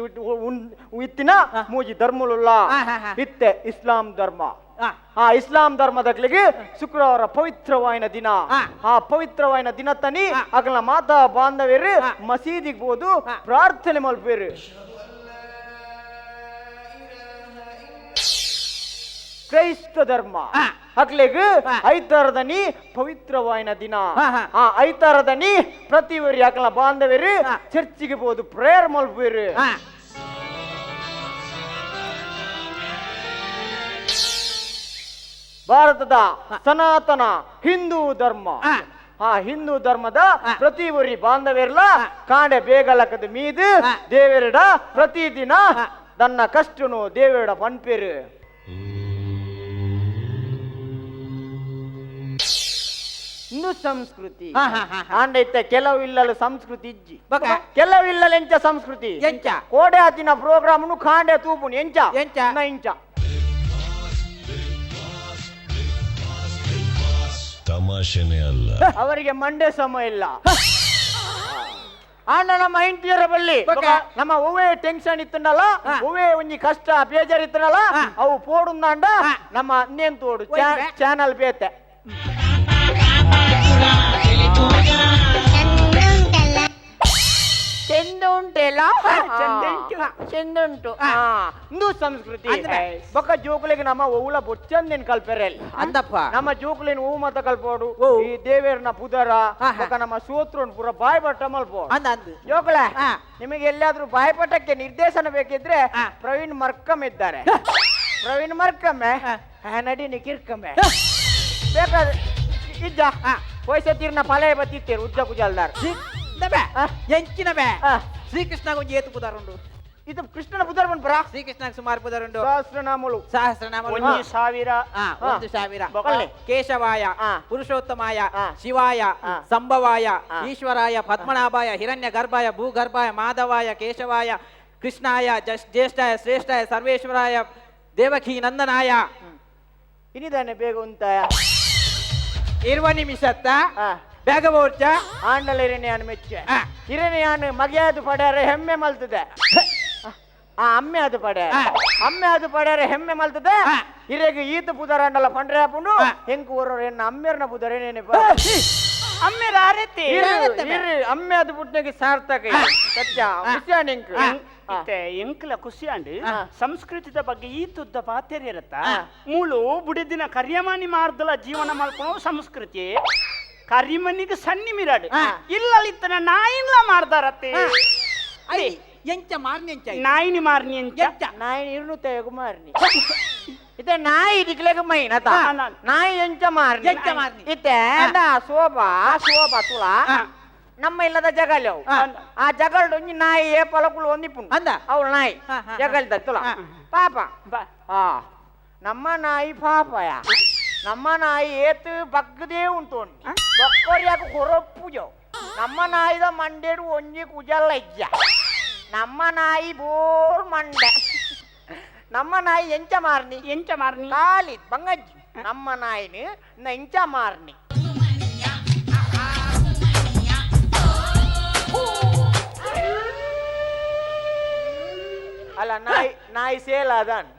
ఇత్తిన ఆ. మూజి ధర్మలుల్ల ఆహాహా. ఇತ್ತೆ ఇస్లాం ధర్మ ಆ, ಆ ಇಸ್ಲಾಂ ಧರ್ಮದಗಳಿಗೆ ಶುಕ್ರವಾರ ಪವಿತ್ರವಾದ ದಿನ ಆ. ಆ ಪವಿತ್ರವಾದ ದಿನತನಿ ಆ. ಅಗಲ ಮಾತಾ ಬಾಂಧವ್ಯರು ಆ. ಮಸೀದಿಗೆ ಹೋದು ಆ. ಪ್ರಾರ್ಥನೆ ಮಲ್ಪೇರು ಕ್ರೈಸ್ತ ಧರ್ಮ ಆ. ಹಕ್ಲೆಗ್ ಆ. ಐತಾರದನಿ ಪವಿತ್ರವಾದ ದಿನ ಹಾ, ಹಾ. ಆ ಐತಾರದನಿ ಪ್ರತಿವರಿ ಅಕಲ ಬಾಂಧವ್ಯರು ಆ. ಚರ್ಚಿಗೆ ಹೋದು ಪ್ರೇಯರ್ ಮಲ್ಪೇರು ಆ, ಭಾರತದ ಸನಾತನ ಹಿಂದೂ ಧರ್ಮ ಆ. ಆ ಹಿಂದೂ ಧರ್ಮದ ಆ. ಪ್ರತಿವರಿ ಬಾಂಧವ್ಯರ್ಲ ಆ. ಕಾಂಡೆ ಬೇಗಲಕದ ಮೀದು ಆ. ದೇವರಡ ಪ್ರತಿದಿನ ಆ. ತನ್ನ ಕಷ್ಟನು ದೇವರಡ ಪನ್ಪೇರು ಹಿಂದೂ ಸಂಸ್ಕೃತಿ ಹಾ, ಹಾ, ಹಾ, ಹಾ. ಆಂಡೈತೆ ಕೆಲವು ಇಲ್ಲಲು ಸಂಸ್ಕೃತಿ ಇಜ್ಜಿ ಬೊಕ? ಕೆಲವು ಇಲ್ಲಲು ಎಂಚ ಸಂಸ್ಕೃತಿ ಎಂಚ? ಕೋಡೆ ಆತಿನ ಪ್ರೋಗ್ರಾಮ್ನು ಕಾಂಡೆ ತೂಪುನು ಎಂಚ ಎಂಚ? ನ ಇಂಚ ತಮಾಷೆನೇ ಅಲ್ಲ. ಅವರಿಗೆ ಮಂಡೆ ಸಮ ಇಲ್ಲ ಆಂಡ ನಮ್ಮ ಹೆಂಡತಿಯರ ಬಲ್ಲಿ ಬೊಕ? ನಮ್ಮ ಒವ್ವೆ ಟೆನ್ಷನ್ ಇತ್ತನಲ್ಲ ಹಾ. ಒವ್ವೆ ಒಂಜಿ ಕಷ್ಟ ಬೇಜಾರ್ ಇತ್ತನಲ್ಲ ಹಾ. ಅವು ಪೋಡುಂದಾಂಡ ಹಾ. ನಮ್ಮ ಅನ್ನೇನ್ ತೋಡು ಒಯ್ವೆ? ಚಾನಲ್ ಬೇತೆ ಚೆಂದ ಉಂಟೆಲ್ಲ ಚೆಂದ ಉಂಟು ಹಾ. ಹಿಂದೂ ಸಂಸ್ಕೃತಿ ಅಂದ್ರೆ? ಬೊಕ್ಕ ಜೋಕುಲಿಗೆ ನಮ್ಮ ಒವ್ಲ ಬೊಚ್ಚಂದಿನ ಕಲ್ಪೆರೆ ಅಂದಪ್ಪ ನಮ್ಮ ಜೋಕುಲಿನ ಹೂ ಮತ ಕಲ್ಪೋಡು ಓ. ಈ ದೇವೇರ್ನ ಪುದರ ಹಾ, ಹಾ. ಬೊಕ್ಕ ನಮ್ಮ ಸೋತ್ರೋನ್ ಪೂರ ಬಾಯ್ ಬಟ್ಟ ಮಲ್ಪೋಡು ಅಂದಂದು ಜೋಕುಳ ಹಾ. ನಿಮಗೆ ಎಲ್ಲಾದ್ರೂ ಬಾಯ್ಪಟಕ್ಕೆ ನಿರ್ದೇಶನ ಬೇಕಿದ್ರೆ ಹಾ. ಪ್ರವೀಣ್ ಮರ್ಕಮ್ ಇದ್ದಾರೆ ಪ್ರವೀಣ್ ಮರ್ಕಮ್ಮೆ ನಡಿ ನಿಕಿರ್ಕಮ್ಮೆ ಬೇಕಾದ್ರೆ ಇಜ್ಜ ಹಾ. ಹೋಯ್ಸತ್ತೀರ್ನ ಫಲೆ ಬತ್ತಿತ್ತೇರು ಉಜ್ಜ ಕುಜಲ್ದಾರ್ ದಬೆ ಆ. ಎಂಚಿನ ಬೇ ಆ. ಶ್ರೀಕೃಷ್ಣ ಒಂಜಿ ಏತು ಪುದಾರುಂಡು ಇದು ಕೃಷ್ಣನ ಪುದರ್ ಬಂದ್ಪುರ ಶ್ರೀಕೃಷ್ಣ ಸುಮಾರು ಪುದಾರುಂಡು ಸಹಸ್ರನಾಮಗಳು ಸಹಸ್ರನಾಮ 1,000 1,000 ಬೊಕಳ್ಳಿ. ಕೇಶವಾಯ ಆ. ಪುರುಷೋತ್ತಮಾಯ ಆ. ಶಿವಾಯ ಆ. ಸಂಭವಾಯ ಆ. ಈಶ್ವರಾಯ ಪದ್ಮನಾಭಾಯ ಹಿರಣ್ಯ ಗರ್ಭಾಯ ಭೂಗರ್ಭಾಯ ಮಾಧವಾಯ ಕೇಶವಾಯ ಕೃಷ್ಣಾಯ ಜ್ಯೇಷ್ಠಾಯ ಶ್ರೇಷ್ಠಾಯ ಸರ್ವೇಶ್ವರಾಯ ದೇವಕಿ ನಂದನಾಯ ಇನಿದಾನೆ ಬೇಗ ಉಂತಾಯ ಇರುವ ನಿಮಿಷತ್ತ ಆ. ಬೇಗ ಬೋರ್ಚ ಆಂಡಲ ಹಿರಣ್ಯಾನ್ ಮೆಚ್ಚೆ ಆ. ಹಿರಣ್ಯಾನ್ ಮಗೆಯಾದು ಪಡ್ಯಾರೆ ಹೆಮ್ಮೆ ಮಲ್ತದೆ ಆ ಅಮ್ಮೆ ಅದು ಪಡ್ಯಾರ ಆ. ಅಮ್ಮೆ ಅದು ಪಡ್ಯಾರೆ ಹೆಮ್ಮೆ ಮಲ್ತದೆ ಆ. ಹಿರೇಗ ಈತ ಪುದರ ಅಂಡಲ ಪಂಡ್ರೆ ಹಾಪುಂಡು ಆ. ಹೆಂಕು ಊರವ್ರು ಎನ್ನ ಅಮ್ಮೇರ್ನ ಪುದರ ನೆನಪ ಅಮ್ಮೆ ರಾರತಿ ಅಮ್ಮೆ ಅದು ಪುಟ್ನೆಗೆ ಸಾರ್ಥಕ ಸತ್ಯ ಮುಸ್ಯಾನಿಂಕ್ ಇತ್ತೆ ಎಂಕ್ಲ ಖುಷಿಯಾಂಡು ಆ. ಸಂಸ್ಕೃತಿದ ಬಗ್ಗೆ ಈ ತುದ್ದ ಪಾತ್ರೆ ಇರತ್ತ ಆ. ಮೂಲು ಬುಡಿದಿನ ಕರಿಯಮಾನಿ ಮಾರ್ದಲ ಜೀವನ ಮಾಡ್ಕೊಳೋ ಸಂಸ್ಕೃತಿ ಕರಿಮನಿಗೆ ಸನ್ನಿ ಮಿರಾಡು ಆ. ಇಲ್ಲಲಿತ್ತನ ನಾಯಿನ್ಲ ಮಾಡ್ದಾರತ್ತೆ ಎಂಚ ಮಾರ್ನಿ ಎಂಚ ನಾಯಿನಿ ಮಾರ್ನಿ ಎಂಚ ಎಂಚ ನಾಯಿ ಇರ್ನುತ್ತೆ ಕುಮಾರ್ನಿ ಇತ್ತೆ ನಾಯಿ ದಿಕ್ಲೆಗ ಮೈನ್ ಅತ ಆ, ನಾನ್. ನಾಯಿ ಎಂಚ ಮಾರ್ನಿ ಎಂಚ ಮಾರ್ನಿ. ಇತ್ತೆ ಅಂದ ಶೋಭಾ ತುಳ ಆ. ನಮ್ಮ ಇಲ್ಲದ ಜಗಲ್ ಅವು ಆ. ಆ ಜಗಲ್ಡು ಒಂಜಿ ನಾಯಿ ಏ ಪಲಕುಲು ಒಂದಿಪ್ಪುಂಡು ಅಂದ? ಅವಳು ನಾಯಿ ಆ, ಆ, ಆ. ಜಗಲ್ದ ತುಳ ಆ. ಪಾಪ ಬಾ. ಆ ನಮ್ಮ ನಾಯಿ ಪಾಪಯ ನಮ್ಮ ನಾಯಿ ಏತು ಬಗ್ಗದೇ ಉಂಟು ಬೊಕ್ಕೋರಿಯಾಕ ಹೊರಪ್ಪುಜೋ ನಮ್ಮ ನಾಯಿದ ಮಂಡೇಡು ಒಂಜಿ ಕುಜಲ್ಲ ಇಜ್ಜ ನಮ್ಮ ನಾಯಿ ಬೋರ್ ಮಂಡೆ ನಮ್ಮ ನಾಯಿ ಎಂಚ ಮಾರ್ನಿ ಎಂಚ ಮಾರ್ನಿ ಕಾಲಿ ಬಂಗಜ್ಜಿ ನಮ್ಮ ನಾಯಿನಿ ಎಂಚ ಮಾರ್ನಿ ಅಲ್ಲ ನಾಯಿ ನಾಯಿ ಸೇಲ್ ಅದನ್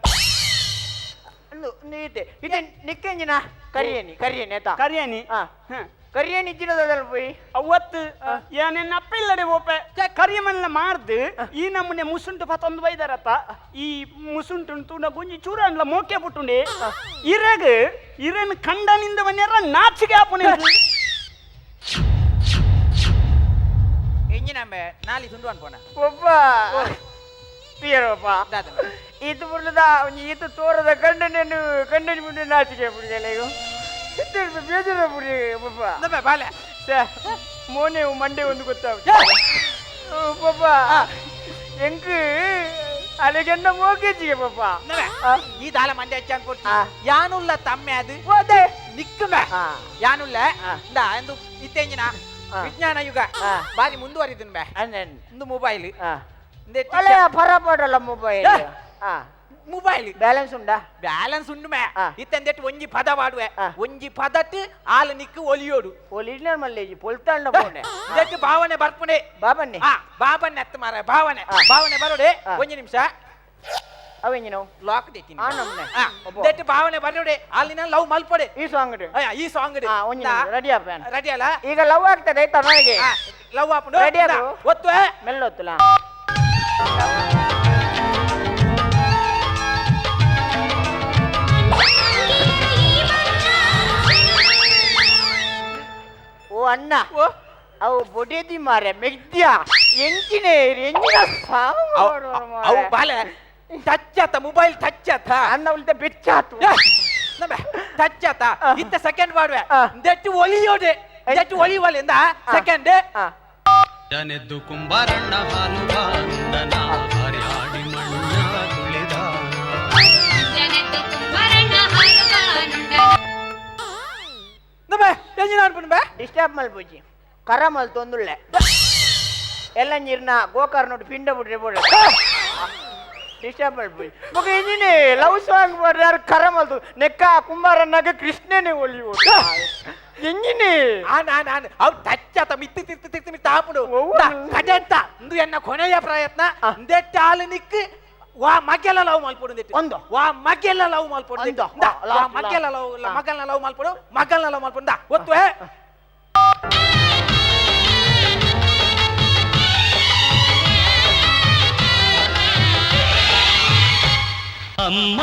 ನೀತೆ ಇದು ನಿಕ್ಕಂಜಿನ ಕರಿಯೇನಿ ಆಯ್ತಾ ಕರಿಯನಿ ಹಾ ಕರಿಯೇನಿ ಇಜ್ಜಿನದಲ್ಲಿ ಪೋಯಿ ಅವತ್ತು ಏನೇನ್ ಅಪ್ಪ ಇಲ್ಲಡೆ ಓಪೆ ಕರಿಯಮಲ್ಲ ಮಾಡ್ದು ಈ ನಮ್ಮನೆ ಮುಸುಂಟು ಪತ್ತೊಂದು ಬೈದಾರತ್ತ ಈ ಮುಸುಂಟುಂಟು ನಾ ಗುಂಜಿ ಚೂರ ಅಂಡ್ಲ ಮೋಕೆ ಬಿಟ್ಟುಂಡೆ ಇರನ್ ಕಂಡನಿಂದ ಬನ್ಯಾರ ನಾಚಿಗೆ ಆಪುನೆ ಎಂಜಿನಮ್ಮೆ ನಾಲಿ ಸುಂಡು ಅನ್ಕೋಣ ಒಬ್ಬ ತೀರಪ್ಪ ಇದು ಬಿಡದ ಈತ ತೋರದ ಗಂಡನ ಮುಂದೆ ನಾಚಿಕೆ ಬಿಡಿದಲ್ಲ ಈಗ ಬೇಜಾರ ಬಿಡಿ ಒಬ್ಬ ದಬೆ ಬಾಲೆ ಮೋನೆ ಮಂಡೆ ಒಂದು ಗೊತ್ತಾಗ ಪಾಪ ಎಂಕ್ ಅಲೆಗೆಂಡ ಮೋಕೆಜಿಗೆ ಪಾಪ ದಬೆ ಈ ದಾಲ ಮಂಡೆ ಹಚ್ಚಂಗ್ ಕೊಡ್ತಿ ಆ. ಯಾನುಲ್ಲ ತಮ್ಮೆ ಅದು ಓದೆ ನಿಕ್ಕಮೆ ಆ. ಯಾನುಲ್ಲ ಆ. ಇಂದ ಎಂದು ಇತ್ತೆಂಜಿನ ಆ. ವಿಜ್ಞಾನ ಯುಗ ಆ. ಬಾರಿ ಮುಂದುವರಿದಿನ್ ಬೇ ಅನ್ನನ್ ಒಂದು ಮೊಬೈಲ್ ಒಳ್ಳೆ ಪರಪಾಡಲ್ಲ ಮೊಬೈಲ್ ಮೊಬೈಲ್ ಬ್ಯಾಲೆನ್ಸ್ ಉಂಡಾ ಬ್ಯಾಲೆನ್ಸ್ ಉಂಡು ಮೇ ಆ. ಇತ್ತೆಂದೆಟ್ಟು ಒಂಜಿ ಪದ ಮಾಡುವೆ ಆ. ಒಂಜಿ ಪದಟ್ಟು ಆಲು ನಿಕ್ಕು ಒಲಿಯೋಡು ಒಲಿಜಿನಲ್ ಮಲ್ಲೇಜಿ ಪೊಲ್ತಾಂಡ ಪೋಣೆ ಇದಕ್ಕೆ ಭಾವನೆ ಬರ್ಪುಣೆ ಬಾಬನ್ನಿ ಬಾಬನ್ನೆ ಎತ್ತ ಮಾರ ಭಾವನೆ ಆ. ಭಾವನೆ ಬರೋಡೆ ಆ. ಒಂಜಿ ನಿಮಿಷ ಅವೆಂಜಿ ನಾವು ಲಾಕ್ ದೇತೀನಿ ಆ ನಮ್ನೆ. ಒಬ್ಬ. ಇದಕ್ಕೆ ಭಾವನೆ ಬರೋಡೆ ಅಲ್ಲಿನ ಲವ್ ಮಲ್ಪೊಡೆ ಈ ಸಾಂಗ್ ಈ ಸಾಂಗ್ ಒಂಜಿ ರೆಡಿ ಆಪೇನ್ ರೆಡಿ ಅಲ್ಲ ಈಗ ಲವ್ ಆಗ್ತದೆ ಆಯ್ತಾ ನನಗೆ ಲವ್ ಹಾಪುಂಡು Ready ಆಗು. ಒತ್ತು ಮೆಲ್ಲೊತ್ತಲ ಓ ಅಣ್ಣ ಅವು ಬೊಡೆದಿ ಮಾರೆ ಮೆಗ್ದ್ಯ ಎಂಚಿನೇ ಎಂಚಿನ ಅವು ಬಾಲೆ ಟಚ್ ಆತ ಮೊಬೈಲ್ ಟಚ್ ಆತ ಅನ್ನ ಉಳಿದ ಬೆಚ್ಚಾತು ಟಚ್ ಆತ ಇತ್ತ ಸೆಕೆಂಡ್ ಮಾಡುವೆ ಆ. ದೆಟ್ಟು ಒಲಿಯೋಡೆ ದೆಟ್ಟು ಒಲಿಯುವಲ್ಲಿಂದ ಸೆಕೆಂಡ್ ಜನೆದ್ದು ಕುಂಬಾರಣ್ಣ ಹಾಲು ಬಾಂಡನ ಹರಿಯಾಡಿ ಮಣ್ಣ ತುಳಿದ ಎಂಜಿನ ಅನ್ಪುಣ್ ಬೇ ಡಿಸ್ಟರ್ಬ್ ಮಲ್ಪೂಜಿ ಕರ ಮಲ್ ತೊಂದುಳ್ಳೆ ಎಲ್ಲ ನೀರ್ನ ಗೋಕಾರ್ ನೋಡಿ ಪಿಂಡ ಬಿಡ್ರೆ ಬೋಡ ಡಿಸ್ಟರ್ಬ್ ಮಲ್ಪೂಜಿ ಮಗ ಇಂಜಿನಿ ಲವ್ ಸಾಂಗ್ ಬರ್ರಿ ಯಾರು ಕರ ಮಲ್ತು ನೆಕ್ಕ ಕುಂಬಾರನ್ನಾಗ ಕೃಷ್ಣನೇ ಒಲಿ ಎಂಜಿನಿ ನಾನು ಅವು ಟಚ್ ಆತ ಮಿತ್ತಿ ತಿರ್ತಿ ತಿರ್ತಿ ಮಿತ್ತ ಹಾಪುಡು ಅವ್ವ. ಕಡೆತ್ತ ಇಂದು ಎನ್ನ ಕೊನೆಯ ಪ್ರಯತ್ನ ದೆಟ್ಟ ಹಾಲು ನಿಕ್ಕು ವಾ ಮಗೆಲ್ಲ ಲವ್ ಮಲ್ಪೊಡು ಒಂದು. ವಾ ಮಗೆಲ್ಲ ಲವ್ ಮಲ್ಪೊಡು ಒಂದು. ವಾ ಮಗೆಲ್ಲ ಲವ್ ಮಗಲ್ನ ಲವ್ ಮಲ್ಪೊಡು ಮಗಲ್ನ ಲವ್ ಮಲ್ಪೊಂಡ ಒತ್ತು ಅಮ್ಮ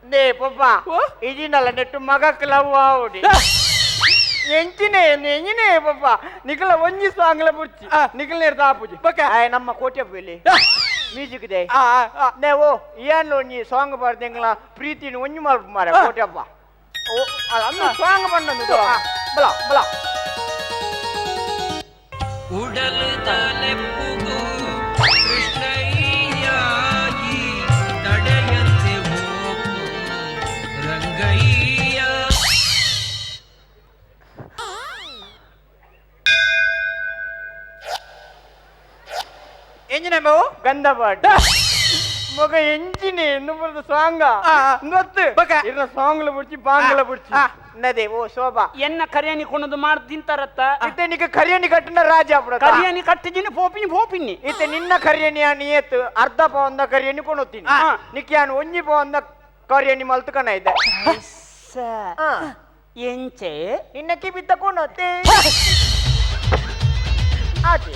ನೇ ಪಪ್ಪ ಇದಿನಲ್ಲ ನೆಟ್ಟು ಮಗಕ್ಕೆ ಲವ್ ಆವುಡಿ ಎಂಚಿನೇ ಎಂಜಿನೇ ಪಪ್ಪ ನಿಖಲ ಒಂಜಿ ಸಾಂಗ್ಲ ಬುಡ್ಚಿ ನಿಖಲ್ ನೇರ್ ತಾಪುಜಿ ಆಯ್ ನಮ್ಮ ಕೋಟೆ ಇಲ್ಲಿ ಮ್ಯೂಸಿಕ್ ದೇ ನೇವು ಏನ್ ಒಂಜಿ ಸಾಂಗ್ ಬರ್ದಿಂಗ್ಲ ಪ್ರೀತಿನ ಒಂಜಿ ಮಲ್ಪ ಮಾರ ಕೋಟೆಪ್ಪ ಅಲ್ಲ ಸಾಂಗ್ ಬಂದದ್ದು ಬಲ ಬಲ ಉಡಲು ತಲೆಪ್ಪುಗು ಕೃಷ್ಣಯ್ಯಾಗಿ ತಡೆಯಂತೆ ಹೋಗು ರಂಗಯ್ಯ. ಎಂಜಿನ ಮೇವು ಗಂಧ ಪಾಟ ಮಗ ಎಂಜಿನಿ ಎಂದು ಸಾಂಗ ಗೊತ್ತು ಇರ ಸಾಂಗ್ಲ ಬಿಡ್ಚಿ ಬಾಂಗ್ಲ ಬಿಡ್ಚಿ ನದೇ ಓ ಶೋಭಾ ಎನ್ನ ಕರಿಯಾನಿ ಕೊಂಡದು ಮಾಡಿ ತಿಂತಾರತ್ತ ಇತ್ತೆ ನಿಗ ಕರಿಯನಿ ಕಟ್ಟಿನ ರಾಜ ಕರಿಯಾನಿ ಕಟ್ಟಿಜಿನ ಪೋಪಿನಿ ಇತ್ತೆ ನಿನ್ನ ಕರಿಯನಿಯ ನಿಯತ್ತು ಅರ್ಧ ಪವಂದ ಕರಿಯನಿ ಕೊಂಡೋಗ್ತೀನಿ ನಿಕ್ಯಾನು ಒಂಜಿ ಪವಂದ ಕರಿಯನಿ ಮಲ್ತಕನ ಇದೆ ಎಂಚೆ ಇನ್ನಕ್ಕೆ ಬಿದ್ದ ಕೊಂಡೋತ್ತೆ ಆತಿ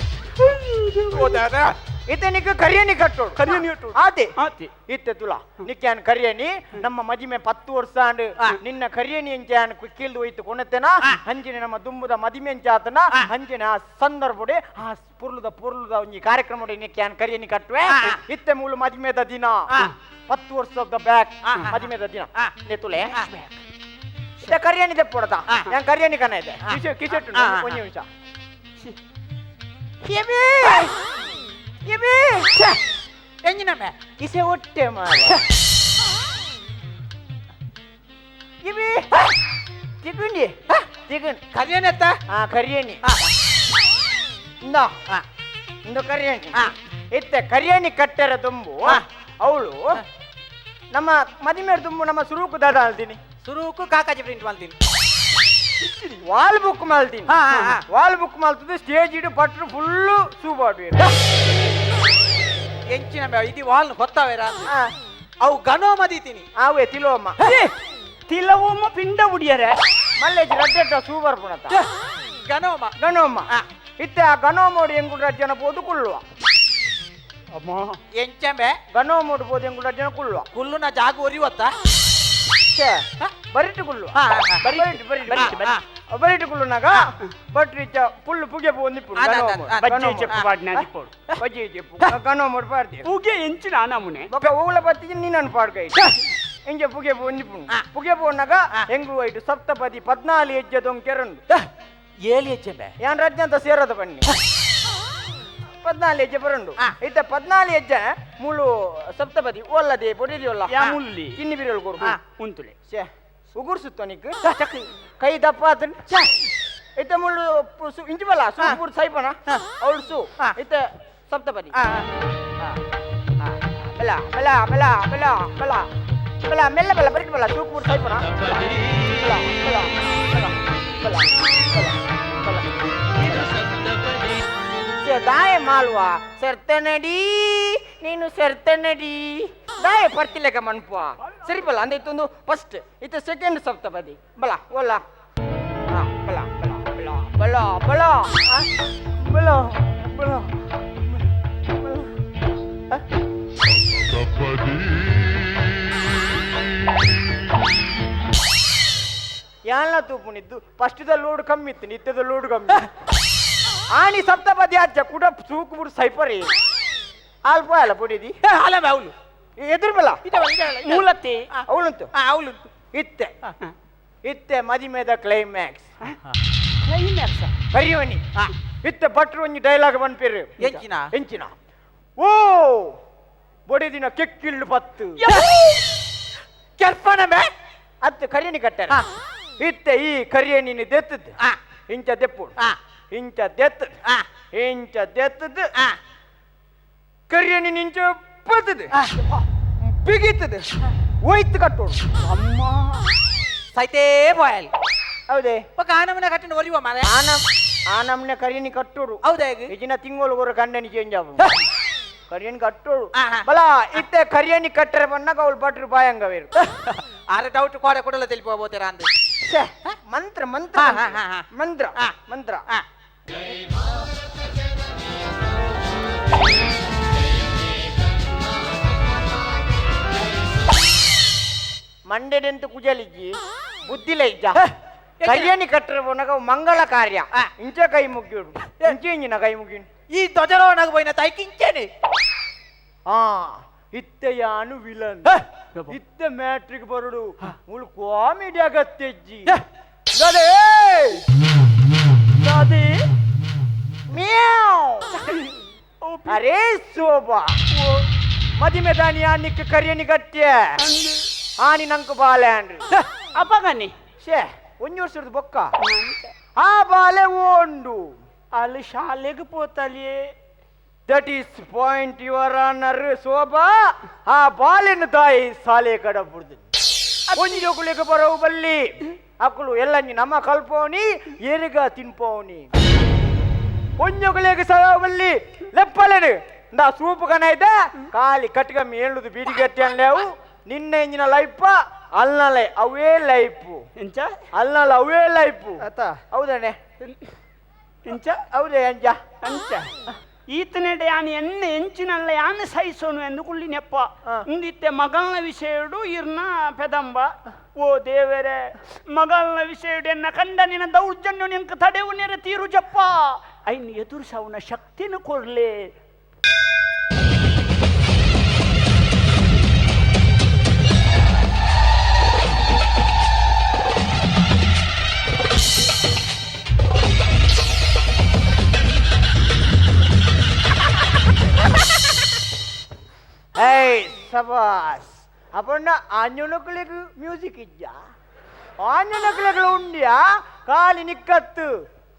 ಇತ್ತೆ ನಿಗ ಕರಿಯನಿ ಕಟ್ಟೋಡು ಕರಿಯಾನಿ ಕಟ್ಟೋಡು. ಆತಿ ಆತಿ ಇತ್ತೆ ತುಲ ನಿಕ್ಯಾನ್ ಕರಿಯನಿ ನಮ್ಮ ಮದಿಮೆ 10 ವರ್ಷ ಅಂಡ್ ನಿನ್ನ ಕರಿಯನಿ ಎಂಚಾನ್ ಕೀಲ್ದು ಹೋಯ್ತು ಕೊಣತೆನ ಹಂಜಿನ ನಮ್ಮ ದುಂಬುದ ಮದಿಮೆ ಎಂಚಾತನ ಹಂಜಿನ ಆ ಸಂದರ್ಭಡೆ ಆ ಪುರ್ಲುದ ಒಂಜಿ ಕಾರ್ಯಕ್ರಮ ನಿಕ್ಯಾನ್ ಕರಿಯನಿ ಕಟ್ಟುವೆ ಇತ್ತೆ ಮೂಲು ಮದಿಮೆದ ದಿನ 10 ವರ್ಷದ ಬ್ಯಾಕ್ ಮದಿಮೆದ ದಿನ ನೆತುಲೆ ಇತ್ತೆ ಕರಿಯನಿ ತೆಪ್ಪೊಡದ ಯಾನ್ ಕರಿಯನಿ ಕನ ಇದೆ ಕಿಸೆಟ್ಟು ಒಂಜಿ ನಿಮಿಷ ಎಂಜಿನ ಮೇ ಕಿಸೆ ಹೊಟ್ಟೆ ಮಾರ ಇವಿ ತಿಗುಂಡಿ ತಿಗುನ್ ಕರಿಯನೆತ್ತ ಕರಿಯಣಿ ಇಂದು ಕರಿಯಣಿ ಇತ್ತೆ ಕರಿಯಣಿ ಕಟ್ಟೆರ ದುಂಬು ಅವಳು ನಮ್ಮ ಮದಿಮೇರ್ ದುಂಬು ನಮ್ಮ ಸುರೂಕು ದಾದ ಅಲ್ತೀನಿ ಸುರೂಕು ಕಾಕಾಜಿ ಪ್ರಿಂಟ್ ಮಾಡ್ತೀನಿ ವಾಲ್ ಬುಕ್ ಮಾಡ್ತೀನಿ ವಾಲ್ ಬುಕ್ ಮಾಡ್ತದೆ ಸ್ಟೇಜ್ ಇಡು ಪಟ್ರು ಫುಲ್ಲು ಸೂಬಾಡ್ವಿ ಎಂಚಿನ ಮೇ ಇದು ವಾಲ್ ಗೊತ್ತಾವೇರ ಅವು ಗನೋ ಮದಿತೀನಿ ಅವೇ ತಿಲೋಮ್ಮ ತಿಲವಮ್ಮ ಪಿಂಡ ಉಡಿಯರೆ ಮಲ್ಲೇಜ್ ರಡ್ಡ ಸೂಪರ್ ಪುಣತ ಗನೋಮ ಗಣೋಮ್ಮ ಇತ್ತೆ ಆ ಗಣೋಮೋಡಿ ಎಂಗುಡ ಜನ ಬೋದು ಕುಳ್ಳುವ ಅಮ್ಮ ಎಂಚಂಬೆ ಗಣೋಮೋಡಿ ಬೋದು ಎಂಗುಡ ಜನ ಕುಳ್ಳುವ ಕುಲ್ಲುನ ಜಾಗ ಒರಿವತ್ತ ಬರಿಟ್ಟು ಕುಳ್ಳುವ ಬರಿಟ್ಟು ಕುಳ್ಳುನಾಗ ಬಟ್ರಿ ಪುಲ್ಲು ಪುಗೆ ಪೋಂದಿಪ್ಪು ಬಜ್ಜಿ ಚೆಪ್ಪು ಪಾಡ್ನ ದಿಪ್ಪೋಡು ಬಜ್ಜಿ ಚೆಪ್ಪು ಗಣೋಮೋಡಿ ಪಾಡ್ತೀವಿ ಪೂಗೆ ಎಂಚಿನ ನಮುನೆ ಬೊಕ ಊಳ ಬತ್ತಿಗೆ ನೀನನ್ನು ಪಾಡ್ಕೈ ಇಂಜ ಪುಗೆ ಪೋಂದಿಪ್ಪು ಪುಗೆ ಪೋನಾಗ ಹೆಂಗು ಹೋಯ್ತು ಸಪ್ತಪದಿ 14 ಹೆಜ್ಜೆ ದೊಂಕೆರಂಡು 7 ಹೆಜ್ಜೆ ಯಾನ್ ರಜ್ಜ ಅಂತ ಸೇರದ ಬನ್ನಿ 14 ಹೆಜ್ಜೆ ಬರಂಡು ಇತ್ತ 14 ಹೆಜ್ಜೆ ಮೂಳು ಸಪ್ತಪದಿ ಒಲ್ಲದೆ ಪೊಡಿದಿಯಲ್ಲ ಯಾ ಮುಲ್ಲಿ ಚಿನ್ನಿ ಬಿರಲ್ ಗೋರು ಉಂತುಲೆ ಛೇ ಉಗುರ್ಸುತ್ತ ನಿಕ್ ಕೈ ದಪ್ಪ ಆತನ್ ಇತ್ತ ಮುಳ್ಳು ಇಂಚು ಬಲ್ಲ ಸೂಪುರ್ ಸೈಪನ ಅವಳು ಸು ಇತ್ತ ಸಪ್ತಪದಿ ಬೆಲ ಬೆಲ ಬೆಲ ಬೆಲ ಬೆಲ ಬೆಲ ಮೆಲ್ಲ ಬೆಲ ಬರಿಟ್ ಬಲ್ಲ ಸೂಪುರ್ ಸೈಪನ ಬೆಲ ಬೆಲ ಬೆಲ ಬೆಲ ದಾಯ ಮಾಲ್ವಾ ಸರ್ತನಡಿ ನೀನು ಸರ್ತನಡಿ ದಾಯ ಪರ್ತಿಲೆಕ ಮನ್ಪುವ ಸರಿ ಬಲ್ಲ ಅಂದ ಇತ್ತೊಂದು ಫಸ್ಟ್ ಇತ್ತು ಸೆಕೆಂಡ್ ಸಪ್ತಪದಿ ಬಲ ಓಲ್ಲ ಬಲ ಬಲ ಬಲ ಬಲ ಬಲ ಬಲ ಬಲ ಯಾನ ತೂಪುನಿದ್ದು ಫಸ್ಟ್ದ ಲೋಡ್ ಕಮ್ಮಿ ಇತ್ತು ನಿತ್ಯದ ಲೋಡ್ ಕಮ್ಮಿ ಆನಿ ಸಪ್ತಪದಿ ಅಜ್ಜ ಕೂಡ ಸೂಕು ಬಿಡು ಸೈಪರಿ ಅಲ್ಪ ಅಲ್ಲ ಪುಡಿದಿ ಅಲ್ಲ ಅವಳು ಎದುರು ಬಲ್ಲ ಮೂಲತ್ತೆ ಅವಳುಂಟು ಅವಳುಂಟು ಇತ್ತೆ ಇತ್ತೆ ಮದಿಮೆದ ಕ್ಲೈಮ್ಯಾಕ್ಸ್ ಕ್ಲೈಮ್ಯಾಕ್ಸ್ ಕರಿಯವನಿ ಇತ್ತೆ ಭಟ್ರು ಒಂಜಿ ಡೈಲಾಗ್ ಬನ್ಪಿರು ಎಂಚಿನ ಎಂಚಿನ ಓ ಬೊಡಿದಿನ ಕೆಕ್ಕಿಳ್ಳು ಪತ್ತು ಕೆರ್ಪನ ಮೇ ಅತ್ತೆ ಕರಿಯನಿ ಕಟ್ಟಾರ ಇತ್ತೆ ಈ ಕರಿಯನಿನ ದೆತ್ತದ್ದು ಇಂಚ ದೆಪ್ಪುಡು ಇಂಚ ದೆತ್ತದು ಇಂಚ ದೆತ್ತದು ಕರಿಯನಿ ನಿಂಚ ಬರ್ತದೆ ಬಿಗಿತದೆ ಹೋಯ್ತು ಕಟ್ಟೋಡು ಅಮ್ಮ ಸೈತೇ ಬಾಯಲ್ ಹೌದೇ ಪಕ್ಕ ಆನಮನ ಕಟ್ಟಿನ ಒರಿವ ಮಾರೆ ಆ ನಮ್ನೆ ಕರಿಯನಿ ಕಟ್ಟೋಡು ಹೌದಾ ಈಗ ಇಜಿನ ತಿಂಗಳು ಗೊರ ಕಂಡನಿ ಚೇಂಜ್ ಆಗ ಕರಿಯನಿ ಕಟ್ಟೋಡು ಹಾ. ಬಲ ಇತ್ತೆ ಕರಿಯನಿ ಕಟ್ಟರೆ ಬನ್ನಾಗ ಅವಳು ಭಟ್ರು ಬಾಯಂಗವೇರು ಆರೆ ಡೌಟ್ ಕೋಡೆ ಕೊಡಲ್ಲ ತಿಳಿಪೋಬೋತೀರಾ ಅಂದ ಮಂತ್ರ ಮಂತ್ರ ಮಂತ್ರ ಮಂತ್ರ ಮಂಡ್ಯದಂತ ಕುಜಲಿಜ್ಜಿ ಬುದ್ಧಿಲ ಇಜ್ಜ ಕರಿಯನಿ ಕಟ್ಟರೆ ಬನ್ನಾಗ ಮಂಗಳ ಕಾರ್ಯ ಇಂಚ ಕೈ ಮುಗಿಯೋಡು ಇಂಚೆ ಇಂಜಿನ ಕೈ ಮುಗಿಯೋಡು ಈ ಧ್ವಜರೋಹಣಗ పోయిన ತೈಕಿಂಚೇನೆ ಇತ್ತೆಯಾನು ವಿಲನ್ ಇತ್ತ ಮ್ಯಾಟ್ರಿಕ್ ಬರುಡು ಮುಳು ಕಾಮಿಡಿ ಆಗತ್ತೆಜ್ಜಿ ಅರೇ ಶೋಭಾ ಮದಿಮೆ ದಾನಿ ನಿಕ್ಕ ಕರಿಯನಿ ಗಟ್ಟ್ಯ ಆನಿ ನಂಕು ಬಾಲ್ಯಾಂಡ್ರಿ ಅಪ್ಪಗನಿ ಶೇ ಒಂಜಿ ವರ್ಷದ ಬೊಕ್ಕ ಆ ಬಾಲೆ ಓಂಡು ಅಲ್ಲಿ ಶಾಲೆಗೆ ಪೋತಲಿಯೇ that is point your honour Shobha ಆ ಬಾಲೆನ ತಾಯಿ ಸಾಲೆ ಕಡ ಬಿಡ್ದು ಒಂಜಿ ಒಕ್ಕಳಿಗೆ ಬರೋವು ಬಲ್ಲಿ ಅಕ್ಕಳು ಎಲ್ಲಂಜಿ ನಮ್ಮ ಕಲ್ಪೋನಿ ಏರಿಗ ತಿನ್ಪೋನಿ ಒಂಜೊಕ್ಕಳಿಗೆ ಸರ ಬಲ್ಲಿ ಲೆಪ್ಪಲೆನು ನಾ ಸೂಪು ಕಣ ಇದ್ದ ಕಾಲಿ ಕಟ್ಕಮ್ಮಿ ಹೇಳುದು ಬೀಡಿ ಗಟ್ಟಿ ಅನ್ಲೇವು ನಿನ್ನೆ ಇಂಜಿನ ಲೈಫ ಅಲ್ನಲೆ ಅವೇ ಲೈಫು ಎಂಚ ಅಲ್ನಲ್ಲ ಅವೇ ಲೈಫು ಹೌದಣ್ಣೆ ಎಂಚ ಹೌದೇ ಅಂಜ ಅಂಚ ಈತನೆಡೆ ಯಾನು ಎಣ್ಣೆ ಎಂಚಿನಲ್ಲ ಯಾನು ಸಹಿಸೋನು ಎಂದು ಕುಳ್ಳಿನೆಪ್ಪ ಇಂದಿತ್ತೆ ಮಗಳನ ವಿಷಯಡು ಇರ್ನ ಪೆದಂಬ ಓ ದೇವರೇ ಮಗಳನ ವಿಷಯಡು ಎನ್ನ ಕಂಡ ನಿನ್ನ ದೌರ್ಜನ್ಯ ನಿಂಕ ತಡೆವು ನೆರೆ ತೀರು ಜಪ್ಪ ಐನ್ ಎದುರಿಸವನ ಶಕ್ತಿನ ಕೊಡ್ಲೆ సబాస్ అప్పుడు ఆంజనకులకు మ్యూజిక్ ఇచ్చా ఆంజనకులకు ఉండియా కాలి నిక్కత్తు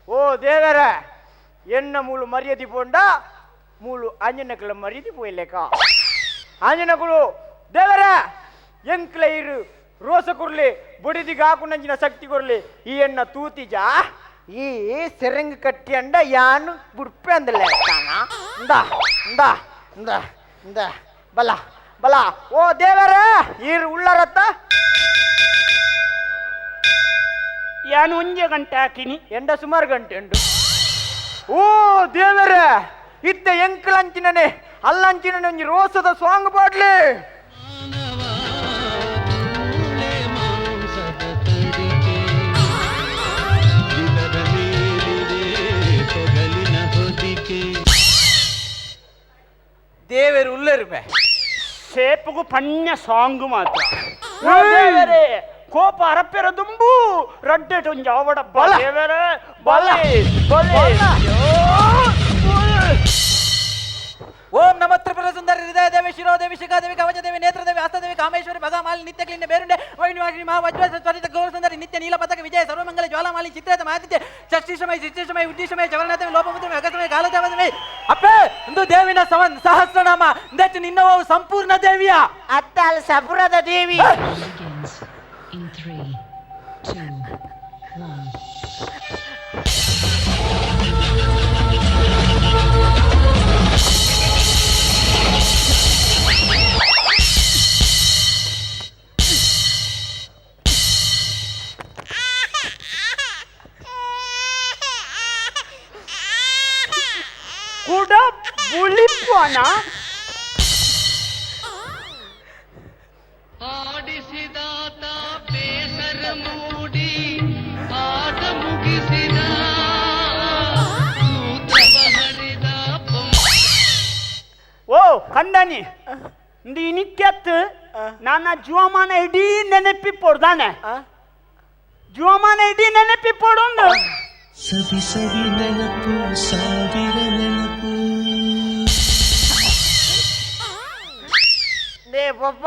ఓ దేవర ఎన్న మూలు మర్యాది పోండా మూలు ఆంజనకుల మర్యాది పోయలేక ఆంజనకులు దేవర ఎంక్ల ఇరు ರೋಸ ಕೊರ್ಲಿ ಬುಡಿದಿ ಹಾಕೊಂಡಂಜಿನ ಶಕ್ತಿ ಕೊರ್ಲಿ ಈ ಎನ್ನ ತೂತಿಜಾ ಈ ಸೆರಂಗ್ ಕಟ್ಟಿ ಅಂಡ ಯಾನು ಬುಡ್ಪೆ ಅಂದಲ್ಲ ಇಂದ ಇಂದ ಇಂದ ಇಂದ ಬಲ ಬಲ ಓ ದೇವರ ಈರು ಉಳ್ಳರತ್ತ ಯಾನು ಒಂಜೆ ಗಂಟೆ ಹಾಕಿನಿ ಎಂಡ ಸುಮಾರು ಗಂಟೆ ಉಂಟು ಓ ದೇವರ ಇತ್ತ ಎಂಕಲಂಚಿನನೆ ಅಲ್ಲಂಚಿನನೆ ಒಂಜಿ ರೋಸದ ಸಾಂಗ್ ಪಾಡ್ಲಿ ದೇವರು ಉಳ್ಳರು ಬೇ ಸೇಪುಗು ಪಣ್ಯ ಸಾಂಗ್ ಮಾತ್ರ ದೇವರೇ ಕೋಪ ಅರಪ್ಪೆರ ದುಂಬು ರಡ್ಡೆಟ್ ಒಂಜಿ ಆವಡ ದೇವರೇ ಬಲೆ ಬಲೆ ಓಂ ನಮೋ ತ್ರಿಪುರ ಸುಂದರಿ ಹೃದಯ ದೇವಿ ಶಿರೋದೇವಿ ಶಿಖಾದೇವಿ ಕವಚದೇವಿ ನೇತ್ರದೇವಿ ಹಸ್ತದೇವಿ ಕಾಮೇಶ್ವರಿ ಭಗಮಾಲಿ ನಿತ್ಯ ಕ್ಲಿನ್ಯ ಬೇರುಂಡೆ ವೈಣ್ಯವಾಗ್ನಿ ಮಹಾ ವಜ್ರ ತ್ವರಿತ ಗೌರ ಸುಂದರಿ ನಿತ್ಯ ನೀಲ ಪದಕ ವಿಜಯ ಸರ್ವಮಂಗಲ ಜ್ವಾಲಾಮಾಲಿ ಚಿತ್ರೇತ ಮಾದಿತ್ಯ ಷಷ್ಠಿಶಮಯ ಶಿಷ್ಟಿಶಮಯ ಉದ್ದಿಶಮಯ ಚವರ್ಣತಮಯ ಲೋಪಮುದ್ರಮಯ ಅಗತಮಯ ಕಾಲದೇವತಮಯ ಅಪ್ಪೆ ಒಂದು ದೇವಿನ ಸಹಸ್ರನಾಮ ಇಂದಚ್ಚು ನಿನ್ನವು ಸಂಪೂರ್ಣ ದೇವಿಯ ಅತ್ತ ಅಲ್ಲಿ ಸಪುರದ ದೇವಿ In 3, 2, 1 ಕೂಡ ಬುಳಿಪುವನ ಆಡಿಸಿದಾತ ಬೇಸರ ಮೂಡಿ ಆಟ ಮುಗಿಸಿದ ಹರಿದ ಓ ಕಂಡನಿ ಇಂದು ನಿತ್ಯತ್ತು ನನ್ನ ಜೀವಮಾನ ಇಡೀ ನೆನಪಿ ಪೊಡ್ದಾನೆ ಜೀವಮಾನ ಇಡೀ ನೆನಪಿ ಪೊಡೊಂದು ಸವಿ ಸವಿ ನೆನಪು ಸಾವಿರ ನೆನಪು దే పప్ప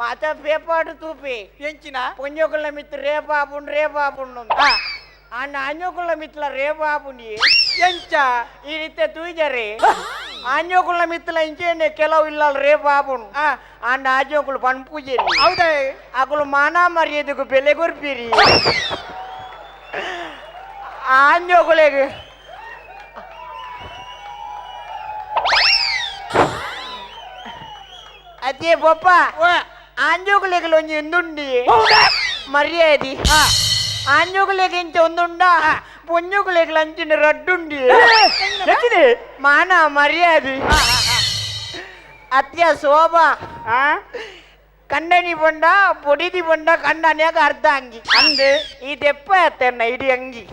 మాత పేపాటు తూపి ఎంచిన పొంజోకుల మిత్ర రేపాపుండు రేపాపుండు ఆ నాణ్యోకుల మిత్ర రేపాపుని ఎంచ ఈ నిత్య తూజరే ఆంజోకుల మిత్ర ఇంచేండే కెలవు ఇల్లాలు రేపాపును ఆ నాజోకులు పన్పూజరి అవుదే అకులు మానా మర్యాదకు పెళ్ళెగొరిపిరి ఆంజోకులేగు అదే పప్ప ఆంజోకులేకలు ಒಂಜಿ ಎಂದುಂಡಿ ಮರ್ಯಾದಿ ಆಂಜೋకులేక ಒಂದುಂಡ ಪೊಂಜೋకులేకలు ಅಂಚಿನ ರಡ್ಡುಂಡಿ ಮಾನ ಮರ್ಯಾದಿ ಅತ್ಯ ಶೋಭ ಕಂಡನಿ ಬಂಡ పొడిది ಬಂಡ ಕಂಡನ್ಯಾಗ ಅರ್ಧ ಅಂಗಿ ಅಂದು ಇದೆಪ್ಪ ಅತ್ತನ್ನ ಇಡಿ ಅಂಗಿ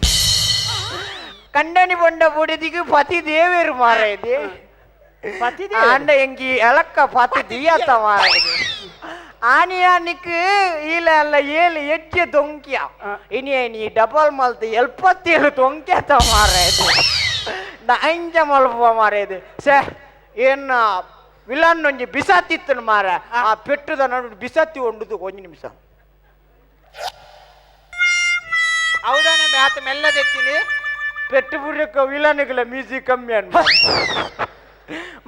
ಕಂಡನಿ ಬಂಡ పొడిదికి పతి దేవేరు మారేది ఆండ ఎంకి ఎలక్క పతి దియ్యత మారేది ಆನಿಯಾನಿಕ್ ಇಲ್ಲ ಅಲ್ಲ ಏಳು ಹೆಚ್ಚು ದೊಂಕ್ಯ ಇನಿ ಡಬಲ್ ಮಲ್ತು 77 ದೊಂಕ್ಯಾತ ಮಾರೇದು ಅಂಜ ಮಲ್ಪ ಮಾರೇದು ಸೇ ಏನು ವಿಲನ್ ಒಂಜಿ ಬಿಸಾತಿತ್ತು ಮಾರ ಆ ಪೆಟ್ಟದ ನಡು ಬಿಸಾತಿ ಒಂಡುದು ಒಂದು ನಿಮಿಷ ಹೌದಾನೆ ಮ್ಯಾತ್ ಮೆಲ್ಲದೆತ್ತೀನಿ ಪೆಟ್ಟು ಬುಡಕ್ಕ ವಿಲನ್ಗಳ ಮ್ಯೂಸಿಕ್ ಕಮ್ಮಿ ಅನ್ಮ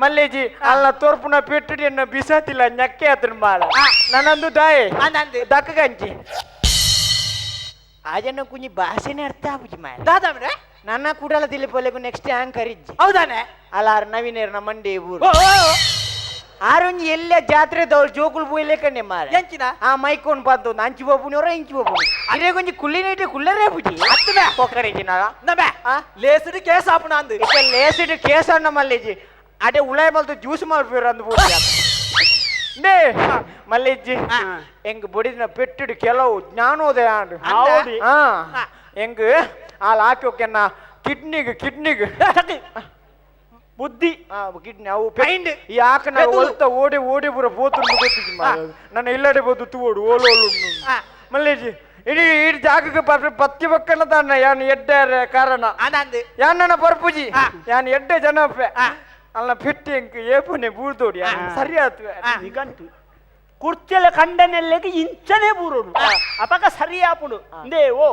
ಮಲ್ಲೇಜಿ ಅಲ್ಲ ತೋರ್ಪುನ ಪೆಟ್ಟು ಬಿಸಾತಿಲ್ಲ ñಕ್ಕೆ ಆತನ ಮಾಡ ನನ್ನೊಂದು ದಾಯೆ ದಕ್ಕಗಂಚಿ ಆಜನ ಕುഞ്ഞി ಭಾಷೆನೇ ಅರ್ಥ ಆಗುಜಿ ಮಾಯ ದಾದಾಮ್ರೆ ನನ್ನ ಕೂಡಲ ತಿಳಿಪೊಲೆಗೂ ನೆಕ್ಸ್ಟ್ ಆಂಕರ್ ಇಜ್ಜಿ ಹೌದಾನೆ ಅಲ್ಲ ನವೀನೇರ್ನ ಮಂಡಿ ಊರು ಆರೊಂಜಿ ಎಲ್ಲೇ ಜಾತ್ರೆ ದೌಲ್ ಜೋಕುಲು ಪೋಯ್ಲೆ ಕಣ್ಣೆ ಮಾರ ಎಂಚಿನ ಆ ಮೈಕೋನ್ ಬಂದು ಅಂಚಿ ಬೋಪುನವರ ಇಂಚಿ ಬೋಪುನಿ ಇರೇ ಕೊಂಚ ಕುಳ್ಳಿನೇಟಿ ಕುಳ್ಳರೇ ಬುಜಿ ಅತ್ತಬೆ ಕೊಕ್ಕರೇಜಿ ನಾ ನಬೆ ಲೇಸಿಡ್ ಕೇಸ್ ಆಪುನ ಅಂದು ಇಕೆ ಲೇಸಿಡ್ ಕೇಸ್ ಅಣ್ಣ ಮಲ್ಲೇಜಿ ಅಡೆ ಉಳಾಯ್ ಮಲ್ತು ಜ್ಯೂಸ್ ಮಾಡ್ಬೇರು ಅಂದು ಬೋಡಿ ನೇ ಮಲ್ಲೇಜಿ ಎಂಗ್ ಬೊಡಿನ ಪೆಟ್ಟಿಡು ಕೆಲವು ಜ್ಞಾನೋದಯ ಅಂಡು ಹಾ ಎಂಗ್ ಆಲ್ ಹಾಕಿ ಹೋಗ್ಯನ್ನ ಕಿಡ್ನಿಗೆ ಬುದ್ಧಿ ಕಿಡ್ನಿ ಅವು ಪೈಂಡ್ ಯಾಕೆ ನಾವು ಹೊಲ್ತ ಓಡಿ ಬುರ ಬೋತು ಗೊತ್ತಿದ್ದಿ ನನ್ನ ಇಲ್ಲಡೆ ಬೋದು ತೂಡು ಓಲೋಲು ಮಲ್ಲೇಜಿ ಇಡೀ ಜಾಗಕ್ಕೆ ಪತ್ತಿ ಬಕ್ಕನ ತಾನ ಯಾನ್ ಎಡ್ಡೆ ಕಾರಣ ಯಾನ ಬರ್ಪುಜಿ ಯಾನ್ ಎಡ್ಡೆ ಜನಪ್ಪೆ ಅಲ್ಲ ಪೆಟ್ಟಿ ಎಂಕ್ ಏಪುನೆ ಬೂರ್ದೋಡಿ ಸರಿ ಆತ್ವೆ ನಿಗಂಟು ಕುರ್ಚೆಲ ಕಂಡನೆಲ್ಲೆಗೆ ಇಂಚನೆ ಬೂರೋಡು ಅಪಕ ಸರಿ ಆಪುಡು ಇಂದೇ ಓ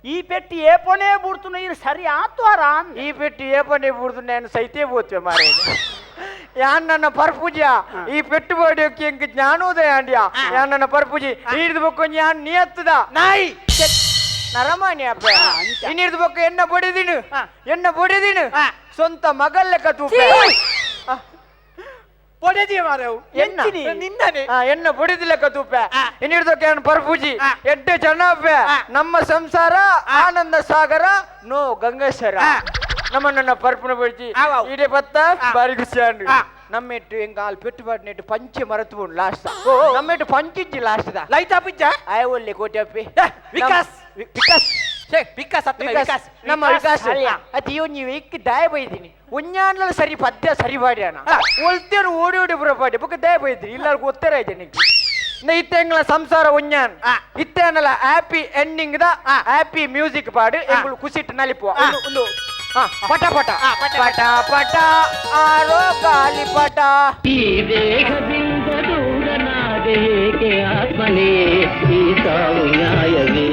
ಈ ಪೆಟ್ಟಿ ಏಪನೇ ಬೂಡ್ತು ನೀರು ಸರಿ ಆತ್ವಾರ ಈ ಪೆಟ್ಟಿ ಏಪನೇ ಬೂಡ್ತು ನಾನು ಸೈತೇ ಬೋತ್ವೆ ಮಾರೇ ಯಾನ್ ನನ್ನ ಪರ್ಪುಜ ಈ ಪೆಟ್ಟು ಬೋಡಿಯೋಕೆ ಎಂಕ್ ಜ್ಞಾನೋದಯ ಅಂಡ್ಯಾ ಯಾನ್ ನನ್ನ ಪರ್ಪುಜಿ ಹಿಡಿದು ಬೊಕ್ಕ ಯಾನ್ ನಿಯತ್ತದ ನಾಯಿ ನರಮಾನಿ ಅಪ್ಪ ಇನ್ನಿಡ್ದು ಬೊಕ್ಕ ಎನ್ನ ಬೊಡೆದಿನು ಸ್ವಂತ ಮಗಲ್ ಲೆಕ್ಕ ತೂಪೆ ಬೊಡೆದಿ ಮಾರವು ನಿನ್ನನೆ ಎನ್ನ ಬೊಡೆದಿ ಲೆಕ್ಕ ತೂಪೆ ಇನ್ನಿಡ್ದಕ್ಕೆ ನಾನು ಪರ್ಪುಜಿ ಎಡ್ಡೆ ಜನಪ್ಪೆ ನಮ್ಮ ಸಂಸಾರ ಆನಂದ ಸಾಗರ ನೋ ಗಂಗೇಶ್ವರ ನಮ್ಮ ಪರ್ಪುನ ಬಡ್ಜಿ ಇಡೇ ಬತ್ತ ಬಾರಿ ಖುಷಿ ಅಂಡು ನಮ್ಮೆಟ್ಟು ಎಂಗ ಅಲ್ಲಿ ಪೆಟ್ಟುಪಾటు ನೆಟ್ಟು ಪಂಚೆ ಮರತು ಲಾಸ್ಟ್ ನಮ್ಮೆಟ್ಟು ಪಂಚಿಜ್ಜಿ ಲಾಸ್ಟ್ ಲೈಟ್ ಆಪಿಜ್ಜ ಆಯ ಒಳ್ಳೆ ಕೋಟೆ ಅಪ್ಪಿ ವಿಕಾಸ್ ನಮ್ಮ ವಿಕಾಸ್ ಅದು ನೀವು ಇಕ್ಕ ದಾಯ ಬೈದೀನಿ ಉഞ്ഞാണಲ ಸರಿ ಪದ್ಯ ಸರಿ ಬಾಡ್ಯಾನ ಒಲ್ತೇನು ಓಡಿ ಬುರಪಾಡಿ ಬುಕ್ಕ ದಾಯ ಬೈದ್ರಿ ಇಲ್ಲಾರು ಗೊತ್ತೇರ ಜನಕ್ಕೆ ಇತ್ತೆಂಗಳ ಸಂಸಾರ ಉഞ്ഞാൻ ಇತ್ತೇನಲ್ಲ happy ending the happy music ಪಾಡು ಎಂಗಳು ಕುಸಿಟ್ಟು ನಲಿಪುವ ಒಂದು ಪಟ ಪಟ ಪಟ ಪಟ ಆರೋ ಗಾಲಿ ಪಟ ಈ ದೇಹದಿಂದ ದೂರನಾದೇಕೆ ಆತ್ಮನೇ ಈ ಸಾವು ನ್ಯಾಯವೇ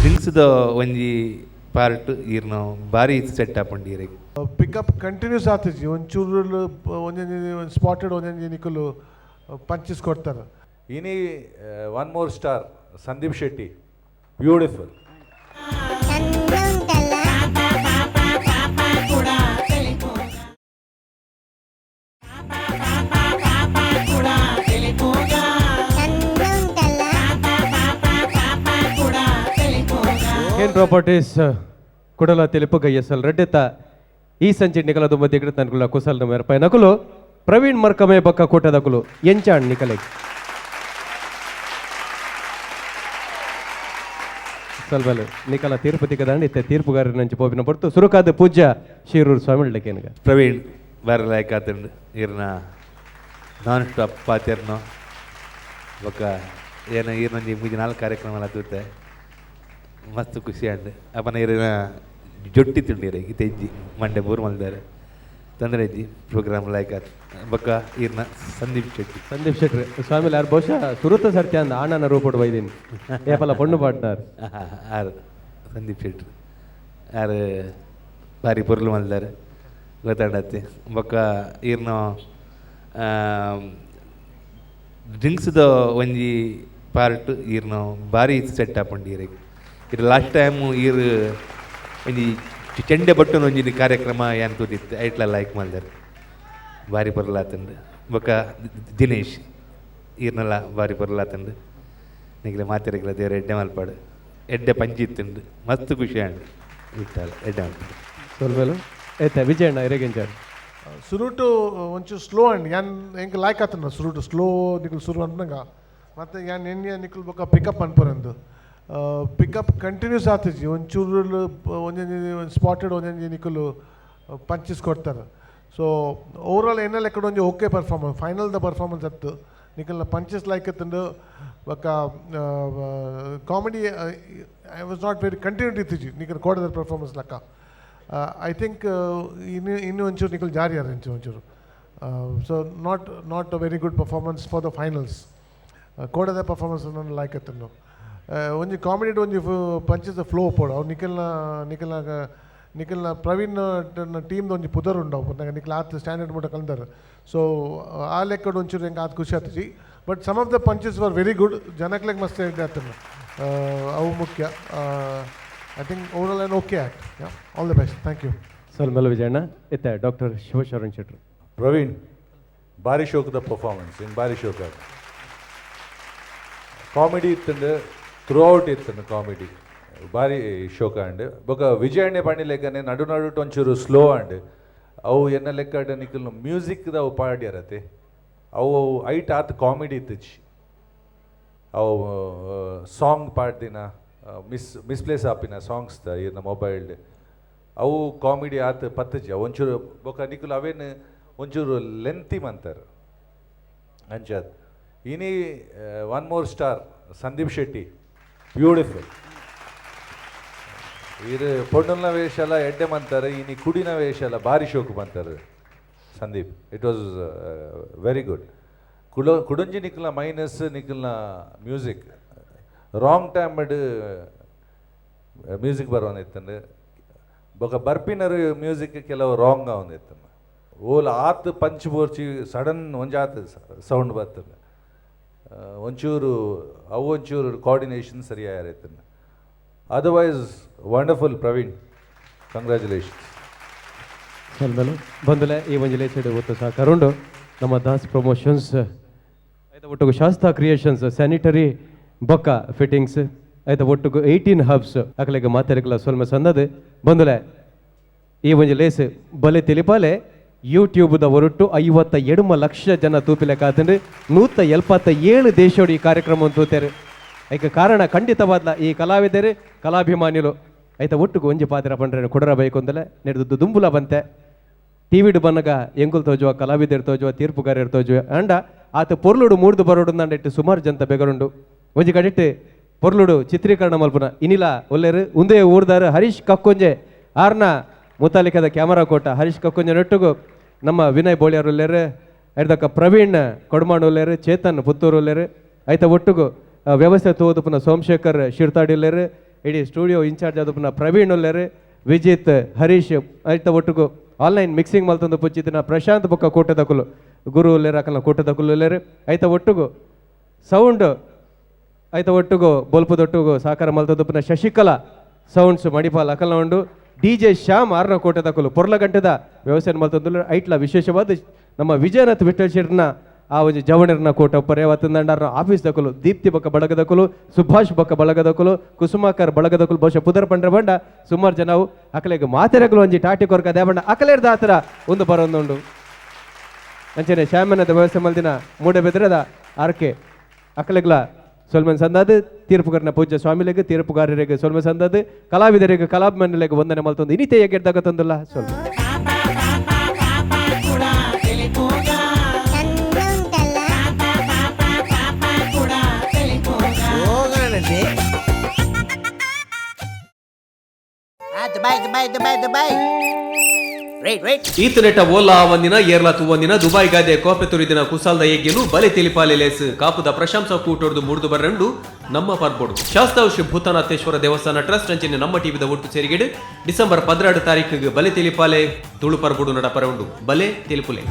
ಡ್ರಿಂಕ್ಸ್ದ ಒಂಜಿ ಪಾರ್ಟ್ ಇರ್ನ ಬಾರಿ ಸೆಟ್ ಆಪಂಡಿ ಪಿಕಪ್ ಕಂಟಿನ್ಯೂಸ್ ಆತಜಿ ಒಂಚೂರು ಒಂದೊಂದು ಸ್ಪಾಟೆಡ್ ಒಂದೊಂದು ನಿಕಲು ಪಂಚಸ್ ಕೊಡ್ತಾರೆ ಇನಿ one more star Sandeep Shetty beautiful Kane properties కుడల తెలుపుగ ఎస్ఎల్ రెడ్డెత ఈ సంచి నికల దుమ్మ దిగడ తనకుల కుశల మేరపై నకులు ప్రవీణ్ మర్కమే బక్క కోటదకులు ఎంచాన్ నికలే సల్వలు నికల తిరుపతి కదండి ఇతే తీర్పు గారి నుంచి పోపిన పడుతూ సురకాద పూజ్య శీరూరు స్వామి లకేనగా ಪ್ರವೀಣ್ ಬಾರಿ ಲೈಕ್ ಆತಂಡು ಇರ್ನ ನಾನ್ ಸ್ಟಾಪ್ ಪಾತಿರ್ನೋ ಬೊಕ್ಕ ಏನ ಇರ್ನೊಂಜಿ 3-4 ಕಾರ್ಯಕ್ರಮ ತೂತೆ ಮಸ್ತ್ ಖುಷಿ ಅಂಡ್ ಅಪ್ಪನ ಇರಿನ ಜೊಟ್ಟಿ ತಿಂಡಿರ ಇತ್ತೆ ಇಜ್ಜಿ ಮಂಡೆ ಬೋರ್ ಮಲ್ದಾರೆ ತೊಂದರೆ ಇಜ್ಜಿ ಪ್ರೋಗ್ರಾಮ್ ಲೈಕ್ ಆತ ಬೊಕ್ಕ ಇರ್ನ ಸಂದೀಪ್ ಶೆಟ್ಟಿ ಸ್ವಾಮಿ ಯಾರು ಬಹುಶಃ ಸುರುತ ಸರ್ತಿ ಅಂದ ಆಣನ ರೂಪಡ್ ಬೈದೀನಿ ಏಪಲ ಪಣ್ಣು ಪಾಡ್ನಾರು ಆರು ಸಂದೀಪ್ ಶೆಟ್ಟಿ ಯಾರು ಬಾರಿ ಪೊರ್ಲು ಮಲ್ದಾರೆ ಗೊತ್ತಾಡತ್ತೆ ಬೊಕ್ಕ ಇರ್ನ ಡ್ರಿಂಕ್ಸ್ದ ಒಂಜಿ ಪಾರ್ಟ್ ಇರ್ನ ಬಾರಿ ಸೆಟ್ ಆಪಂಡಿ ಇದು ಲಾಸ್ಟ್ ಟೈಮ್ ಇರು ಒಂಜಿ ಚೆಂಡೆ ಬಟ್ಟನ ಒಂಜಿ ಕಾರ್ಯಕ್ರಮ ಏನು ತೂತಿತ್ತು ಐಟ್ಲ ಲೈಕ್ ಮಾಡಿದಾರೆ ಬಾರಿ ಬರಲಾತಂಡು ಬೊಕ್ಕ ದಿನೇಶ್ ಇರ್ನೆಲ್ಲ ಬಾರಿ ಬರಲಾತಂಡು ನಿಗಲೆ ಮಾತಿರಗಿಲ್ಲ ದೇವ್ರ ಎಡ್ಡೆ ಮಲ್ಪಾಡು ಎಡ್ಡೆ ಪಂಚಿತ್ತುಂಡು ಮಸ್ತ್ ಖುಷಿ ಅಂಡು ಇಟ್ಟಲ್ಲ ಎಡ್ಡೆ ಮಲ್ಪಾಡು ಸೊಲ್ಮೇಲು ಏತ ವಿಜಯಣ್ಣ ಇರಗಿಂಚಾಡು ಸುರುಟು ಒಂಚೂರು ಸ್ಲೋ ಅಂಡ್ ಯಾನ್ ಹೆಂಗೆ ಲೈಕ್ ಆತನ ಸುರುಟು ಸ್ಲೋ ನಿಕಲು ಶುರು ಅಂದಂಗ ಮತ್ತು ಯಾನ್ ಎಣ್ಣೆ ನಿಕಲು ಬೊಕ್ಕ ಪಿಕಪ್ ಅನ್ಪರಂದು ಪಿಕಪ್ ಕಂಟಿನ್ಯೂಸ್ ಆತಜಿ ಒಂಚೂರು ಒಂದೊಂದು ಸ್ಪಾಟೆಡ್ ಒಂದೊಂದು ನಿಕಲು ಪಂಚಸ್ ಕೊಡ್ತಾರೆ ಸೊ ಓವರಾಲ್ ಏನೆಲ್ಲ ಎಕ್ಕಡ ಒಂಜಿ ಓಕೆ ಪರ್ಫಾರ್ಮೆನ್ಸ್ ಫೈನಲ್ದ ಪರ್ಫಾರ್ಮೆನ್ಸ್ ಅತ್ತು ನಿಕಲ್ನ ಪಂಚಸ್ ಲೈಕ್ ಎತ್ತಂಡು ಬೊಕ್ಕ comedy I was not very continuity ಇತ್ತಿಜಿ ನಿಕಲ್ ಕೋಡದ ಪರ್ಫಾರ್ಮೆನ್ಸ್ ಲಕ್ಕ ಐ ಥಿಂಕ್ ಇನ್ನೂ ಒಂಚೂರು ನಿಕಲ್ ಜಾರಿ ಅದ ಒಂಚೂರು so not a very good performance for the finals ಕೋಡದ ಪರ್ಫಾರ್ಮೆನ್ಸ್ ನನ್ನ ಲೈಕ್ ಎತ್ತಂಡು ಒಂಜಿ ಕಾಮಿಡಿ ಒಂಜಿ ಪಂಚಸ್ ಫ್ಲೋ ಪೋಡು ಅವ್ರು ನಿಖಿಲ್ನ ಪ್ರವೀಣ್ ಟೀಮ್ದು ಒಂಜಿ ಪುದರ್ ಉಂಡವು ನಿಖಿಲ್ ಆತ್ ಸ್ಟ್ಯಾಂಡರ್ಡ್ ಮುಟ್ಟ ಕಲ್ದಾರೆ ಸೊ ಆ ಲೆಕ್ಕಡು ಒಂಚೂರು ಹೆಂಗೆ ಆತ್ ಖುಷಿ ಆತಜಿ but some of the punches were very good ಜನಕ್ಲೆಗ್ ಮಸ್ತ್ ಇದೆ ಆತನ ಅವು ಮುಖ್ಯ I think overall an okay act all the best thank you ಸಲ್ಮಲ್ ವಿಜಯಣ್ಣ ಇತ್ತ ಡಾಕ್ಟರ್ ಶಿವಶರಣ್ ಶೆಟ್ರು. ಪ್ರವೀಣ್ ಭಾರಿ ಶೋಕದ ಪರ್ಫಾರ್ಮೆನ್ಸ್ ಇನ್ನು ಭಾರಿ ಶೋಕ ಕಾಮಿಡಿ ಇತ್ತಂಡು ಥ್ರೂ ಔಟ್ ಇತ್ತಂಡು ಕಾಮಿಡಿ ಭಾರಿ ಶೋಕ ಅಂಡ್ ಬೊಕ ವಿಜಯಣ್ಣೆ ಪಾಂಡಿ ಲೆಕ್ಕನೆ ನಡು ನಡುಟ್ ಒಂಚೂರು ಸ್ಲೋ ಅಂಡ್ ಅವು ಎನ್ನ ಲೆಕ್ಕ ನಿಖಲ್ ಮ್ಯೂಸಿಕ್ದ ಅವು ಪಾಡ್ಯಾರತೆ ಅವು ಐಟ್ ಆತ್ ಕಾಮಿಡಿ ಇತ್ತಿಚ್ಚಿ ಅವು ಸಾಂಗ್ ಪಾಡ್ದಿನ ಮಿಸ್ಪ್ಲೇಸ್ ಆಪಿನ ಸಾಂಗ್ಸ್ ಇರ್ನ ಮೊಬೈಲ್ಡ್ ಅವು ಕಾಮಿಡಿ ಆತ್ ಪತ್ತಜಿ ಒಂಚೂರು ಬೊಕ ನಿಖಲ್ ಅವೇನು ಒಂಚೂರು ಲೆಂತಿ ಮಂತಾರೆ ಅಂಚದ್ ಇನಿ one more star Sandeep Shetty beautiful ಇದು ಪೊಣ್ಣಲ್ನ ವೇಷ ಎಲ್ಲ ಎಡ್ಡೆ ಮಂತಾರೆ ಇನಿ ಕುಡಿನ ವೇಷ ಎಲ್ಲ ಭಾರಿ ಶೋಕು ಬಂತಾರೆ Sandeep it was very good ಕುಡಂಜಿ ನಿಖಲ್ನ ಮೈನಸ್ ನಿಖಲ್ನ ಮ್ಯೂಸಿಕ್ ರಾಂಗ್ ಟೈಮ್ ಮ್ಯೂಸಿಕ್ ಬರೋನಿತ್ತಂದು ಬೊಕ ಬರ್ಪಿನರು ಮ್ಯೂಸಿಕ್ ಕೆಲವು ರಾಂಗ್ ಅವನಿತ್ತಂದು ಓಲ್ ಆತ್ ಪಂಚ್ ಬೋರ್ಚಿ ಸಡನ್ ಒಂಜಾತ್ ಸೌಂಡ್ ಬರ್ತದೆ ಒಂಚೂರು ಅವು ಒಂಚೂರು ಕೋಆರ್ಡಿನೇಷನ್ ಸರಿಯಾಗಿರ್ತದೆ ಅದರ್ವೈಸ್ ವಂಡರ್ಫುಲ್ ಪ್ರವೀಣ್ ಕಂಗ್ರ್ಯಾಚುಲೇಷನ್ಸ್ ಸಲ್ಮಲು ಬಂದಲೆ ಈ ಒಂಜಿ ಲೇಚೆಡ್ ಒತ್ತು ಸಹಕಾರುಂಡು ನಮ್ಮ ದಾಸ್ ಪ್ರಮೋಷನ್ಸ್ ಐತ ಒಟ್ಟುಗು ಶಾಸ್ತಾ ಕ್ರಿಯೇಷನ್ಸ್ ಸ್ಯಾನಿಟರಿ ಬೊಕ್ಕ ಫಿಟ್ಟಿಂಗ್ಸ್ ಐತ ಒಟ್ಟುಗು 18 ಹಬ್ಸ್ ಅಕಲೆಗೆ ಮಾತಾಡಿಕಲ ಸೊಲ್ಮ ಸಂದದೆ ಬಂದಲೆ ಈ ಒಂಜಿ ಲೇಸ್ ಬಲೆ ತಿಳಿಪಾಲೆ ಯೂಟ್ಯೂಬ್ದ ಹೊರಟು 52 ಲಕ್ಷ ಜನ ತೂಪಿಲೆ ಕಾತಂಡು 177 ದೇಶೋಡು ಈ ಕಾರ್ಯಕ್ರಮವನ್ನು ತೂತೇರು ಐಕ ಕಾರಣ ಖಂಡಿತವಾದ್ಲ ಈ ಕಲಾವಿದರು ಕಲಾಭಿಮಾನಿಗಳು ಐತ ಒಟ್ಟಿಗೆ ಒಂಜಿ ಪಾತ್ರ ಪಂಡ್ರೆ ಕೊಡರಬೇಕು ಅಂದಲೆ ನಡೆದು ದುಂಬುಲ ಬಂತೆ ಟಿವಿಡು ಬನ್ನಗ ಎಂಗುಲ್ ತೋಜುವ ಕಲಾವಿದರು ತೋಜುವ ತೀರ್ಪುಗಾರರು ತೋಜುವ ಅಂಡ ಆತ ಪೊರ್ಲುಡು ಮೂಡ್ದು ಬರೋಡು ನಂಡಿಟ್ಟು ಸುಮಾರು ಜಂತ ಬೆಗರುಂಡು ಒಂಜಿ ಕಡಿಟ್ಟು ಪೊರ್ಲುಡು ಚಿತ್ರೀಕರಣ ಮಲ್ಪುನ ಇನಿಲ ಒಲ್ಲೆರು ಉಂದೇ ಊರ್ದಾರು ಹರೀಶ್ ಕಕ್ಕೊಂಜೆ ಆರ್ನ ಮುತಾಲಿಕದ ಕ್ಯಾಮರಾ ಕೋಟ ಹರೀಶ್ ಕಕ್ಕೊಂಜೆ ನೊಟ್ಟುಗು ನಮ್ಮ ವಿನಯ್ ಬೋಳಿಯರ್ ಒಲ್ಲೆರು ಐದಕ್ಕ ಪ್ರವೀಣ್ ಕೊಡಮಾಡು ಒಲ್ಲೆರು ಚೇತನ್ ಪುತ್ತೂರು ಒಲ್ಲೆರು ಐತ ಒಟ್ಟುಗು ವ್ಯವಸ್ಥೆ ತೋದುಪುನ ಸೋಮಶೇಖರ್ ಶಿರ್ತಾಡಿ ಒಲ್ಲೆರು ಇಡೀ ಸ್ಟುಡಿಯೋ ಇನ್ಚಾರ್ಜ್ ಆದಪುನ ಪ್ರವೀಣ್ ಒಲ್ಲೆರು ವಿಜಿತ್ ಹರೀಶ್ ಐತ ಒಟ್ಟುಗು ಆನ್ಲೈನ್ ಮಿಕ್ಸಿಂಗ್ ಮಲ್ತೊಂದು ಪುಚ್ಚಿತಿನ ಪ್ರಶಾಂತ್ ಬೊಕ್ಕ ಕೂಟದಕುಲು ಗುರು ಒಲ್ಲೆರು ಅಕಲ್ನ ಕೂಟದಕುಲು ಒಲ್ಲೆರು ಐತ ಒಟ್ಟುಗು ಸೌಂಡ್ ಐತ ಒಟ್ಟುಗು ಬೋಲ್ಪುದೊಟ್ಟುಗು ಸಾಕಾರ ಮಲ್ತೊಂದುಪುನ ಶಶಿಕಲಾ ಸೌಂಡ್ಸ್ ಮಣಿಪಾಲ್ ಅಕಲ್ನ ಉಂಡು DJ ಶ್ಯಾಮ್ ಆರ್ನ ಕೋಟೆದಕುಲು ಪೊರ್ಲ ಗಂಟೆದ ವ್ಯವಸ್ಥೆ ಮಲ್ತೊಂದು ಐಟ್ಲ ವಿಶೇಷವಾದ ನಮ್ಮ ವಿಜಯನಾಥ್ ವಿಠಲ್ ಶೆಟ್ರ್ನ ಆ ಒಂದು ಜವಣರ್ನ ಕೋಟ ಒಪ್ಪರೆ ಅವತ್ತಂದಾರ ಆಫೀಸ್ ದಕಲು ದೀಪ್ತಿ ಬೊಕ್ಕ ಬಳಗದಕಲು ಸುಭಾಷ್ ಬೊಕ್ಕ ಬಳಗದಕಲು ಕುಸುಮಾಕರ್ ಬಳಗದಕಲು ಬಹುಶಃ ಪುದರ್ ಪಂಡ್ರೆ ಬಂಡ ಸುಮಾರು ಜನವು ಅಕಲೆಗೆ ಮಾತೆರಗಲು ಒಂಜಿ ಟಾಟಿ ಕೊರ್ಕ ಅದೇ ಬಂಡ ಅಕಲೇರ್ದ ಆತರ ಒಂದು ಬರೋಂದುಂಡು ಅಂಚನೆ ಶ್ಯಾಮನದ ವ್ಯವಸ್ಥೆ ಮಲ್ದಿನ ಮೂಡೆ ಬೆದರದ ಆರ್ಕೆ ಅಕಲೆಗ್ಲ ಸೊಲ್ಮನ್ ಸಂದಾದ ತೀರ್ಪುಗಾರನ ಪೂಜ್ಯ ಸ್ವಾಮಿಲೆಗೆ ತೀರ್ಪುಗಾರರಿಗೆ ಸೊಲ್ಮನ್ ಸಂದಾದ ಕಲಾವಿದರಿಗೆ ಕಲಾಭಿಮಾನಿಗಳಿಗೆ ವಂದನೆ ಮಲ್ತೊಂದು ಇನಿತೆಯ ಗೆದ್ದಾಗ ತಂದಿಲ್ಲ ಸ್ವಲ್ಪ ಈತನೆಟ ಓಲಾ ಒಂದಿನ ಏರ್ಲಾ ತುವೊಂದಿನ ದುಬೈ ಗಾದೆ ಕೋಪೆ ತುರಿದಿನ ಕುಸಾಲ್ದ ಎಗ್ಗೆಲು ಬಲೆ ತಿಳಿಪಾಲೆ ಲೇಸ್ ಕಾಪುದ ಪ್ರಶಂಸಾ ಕೂಟೊಡ್ದು ಮುಡ್ದು ಬರ್ರಂಡು ನಮ್ಮ ಪರ್ಬೋಡು ಶಾಸ್ತಾವ್ ಶ್ರೀ ಭೂತನಾಥೇಶ್ವರ ದೇವಸ್ಥಾನ ಟ್ರಸ್ಟ್ ಅಂಚಿನ ನಮ್ಮ ಟಿವಿದ ಒಟ್ಟು ಸೇರಿಗೆಡು ಡಿಸೆಂಬರ್ 12 ತಾರೀಕಿಗೆ ಬಲೆ ತಿಳಿಪಾಲೆ ತುಳು ಪರ್ಬೋಡು ನಡ ಪರವುಂಡು ಬಲೆ ತಿಳಿಪುಲೆ